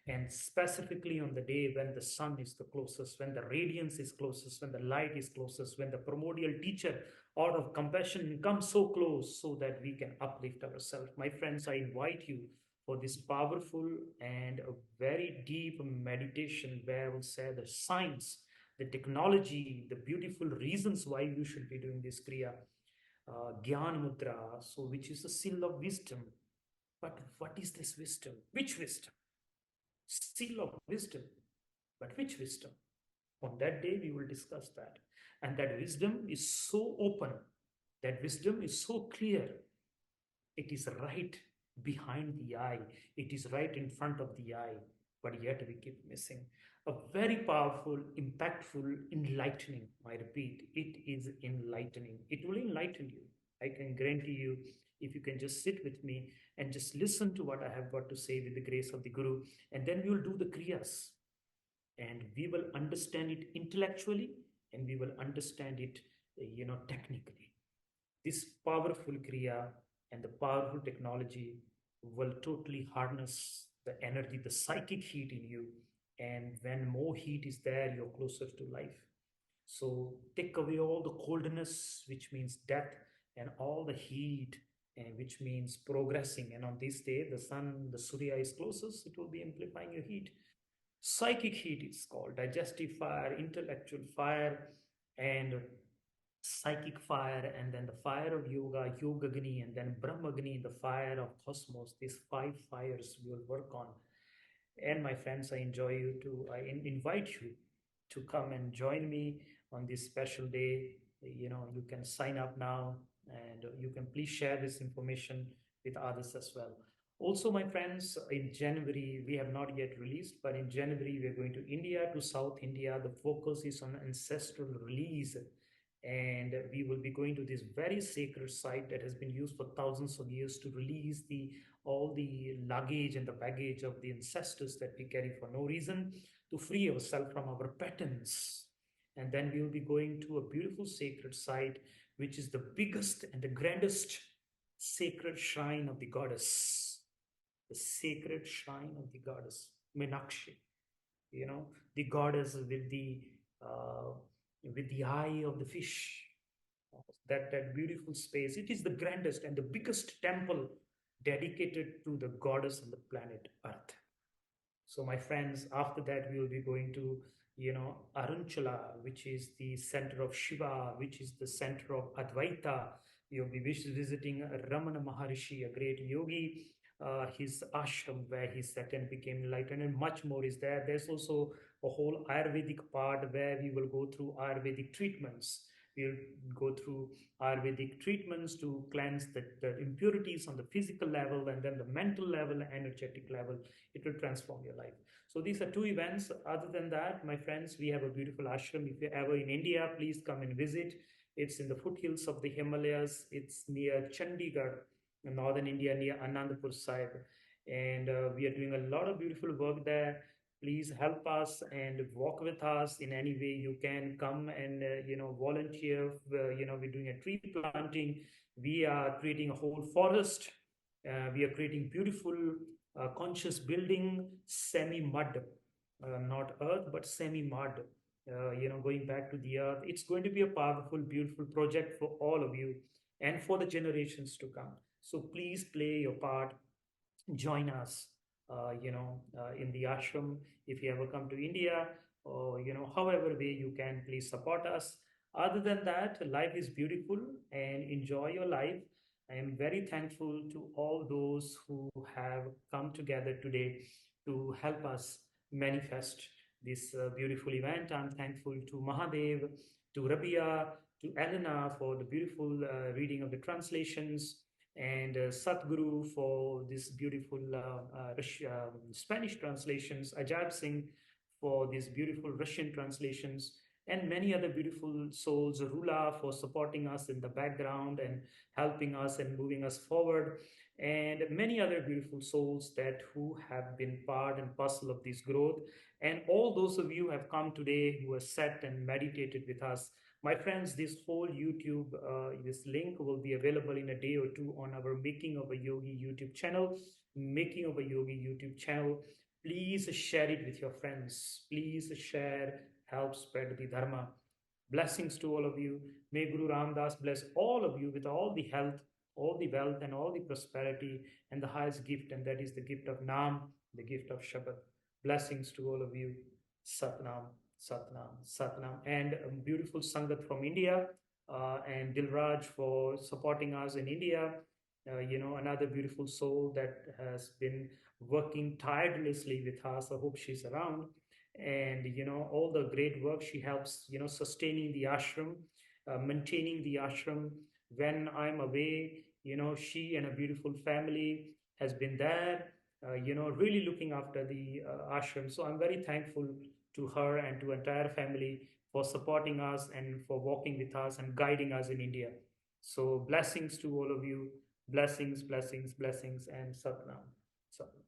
And specifically on the day when the sun is the closest, when the radiance is closest, when the light is closest, when the primordial teacher out of compassion comes so close so that we can uplift ourselves. My friends, I invite you for this powerful and a very deep meditation where I will say the science, the technology, the beautiful reasons why you should be doing this Kriya. Gyan Mudra, so which is a seal of wisdom. But what is this wisdom? Which wisdom? Seal of wisdom. But which wisdom? On that day, we will discuss that. And that wisdom is so open, that wisdom is so clear. It is right behind the eye, it is right in front of the eye, but yet we keep missing. A very powerful, impactful, enlightening. I repeat, it is enlightening. It will enlighten you. I can guarantee you, if you can just sit with me and just listen to what I have got to say with the grace of the Guru, and then we will do the Kriyas, and we will understand it intellectually, and we will understand it, technically. This powerful Kriya and the powerful technology will totally harness the energy, the psychic heat in you. And when more heat is there, you're closer to life. So take away all the coldness, which means death, and all the heat, and which means progressing. And on this day, the sun, the Surya is closest, it will be amplifying your heat. Psychic heat is called digestive fire, intellectual fire, and psychic fire, and then the fire of yoga, Yogagni, and then Brahmagni, the fire of cosmos. These five fires we will work on. And my friends, I invite you to come and join me on this special day. You can sign up now, and you can please share this information with others as well. Also, my friends, in January, we have not yet released, but in January, we are going to India, to South India. The focus is on ancestral release. And we will be going to this very sacred site that has been used for thousands of years to release the all the luggage and the baggage of the ancestors that we carry for no reason, to free ourselves from our patterns. And then we will be going to a beautiful sacred site, which is the biggest and the grandest sacred shrine of the goddess, the sacred shrine of the goddess Meenakshi. You know, the goddess uh, with the eye of the fish. That beautiful space. It is the grandest and the biggest temple dedicated to the goddess on the planet Earth. So, my friends, after that, we will be going to, Arunchala, which is the center of Shiva, which is the center of Advaita. You'll be visiting Ramana Maharishi, a great yogi, his ashram where he sat and became enlightened, and much more is there. There's also a whole Ayurvedic part where we will go through Ayurvedic treatments. We'll go through Ayurvedic treatments to cleanse the impurities on the physical level, and then the mental level, energetic level. It will transform your life. So these are two events. Other than that, my friends, we have a beautiful ashram. If you're ever in India, please come and visit. It's in the foothills of the Himalayas. It's near Chandigarh, in northern India, near Anandapur Sahib. And we are doing a lot of beautiful work there. Please help us and walk with us in any way you can. Come and volunteer. We're doing a tree planting. We are creating a whole forest. We are creating beautiful conscious building, semi mud, not earth but semi mud. Going back to the earth. It's going to be a powerful, beautiful project for all of you and for the generations to come. So please play your part, join us, in the ashram. If you ever come to India, or however way you can, please support us. Other than that, life is beautiful and enjoy your life. I am very thankful to all those who have come together today to help us manifest this beautiful event. I'm thankful to Mahadev, to Rabia, to Elena for the beautiful reading of the translations, and Satguru for this beautiful Spanish translations, Ajab Singh for these beautiful Russian translations, and many other beautiful souls, Rula for supporting us in the background and helping us and moving us forward, and many other beautiful souls that who have been part and parcel of this growth. And all those of you who have come today, who have sat and meditated with us. My friends, this whole YouTube, this link will be available in a day or two on our Making of a Yogi YouTube channel. Making of a Yogi YouTube channel. Please share it with your friends. Please share, help spread the Dharma. Blessings to all of you. May Guru Ramdas bless all of you with all the health, all the wealth, and all the prosperity, and the highest gift, and that is the gift of Nam, the gift of Shabad. Blessings to all of you. Satnam, Satnam, Satnam. And a beautiful Sangat from India, and Dilraj for supporting us in India. Another beautiful soul that has been working tirelessly with us. I hope she's around. And all the great work she helps, sustaining the ashram, maintaining the ashram. When I'm away, she and a beautiful family has been there, really looking after the ashram. So I'm very thankful to her and to entire family for supporting us and for walking with us and guiding us in India. So blessings to all of you. Blessings, blessings, blessings, and Satnam. Satnam.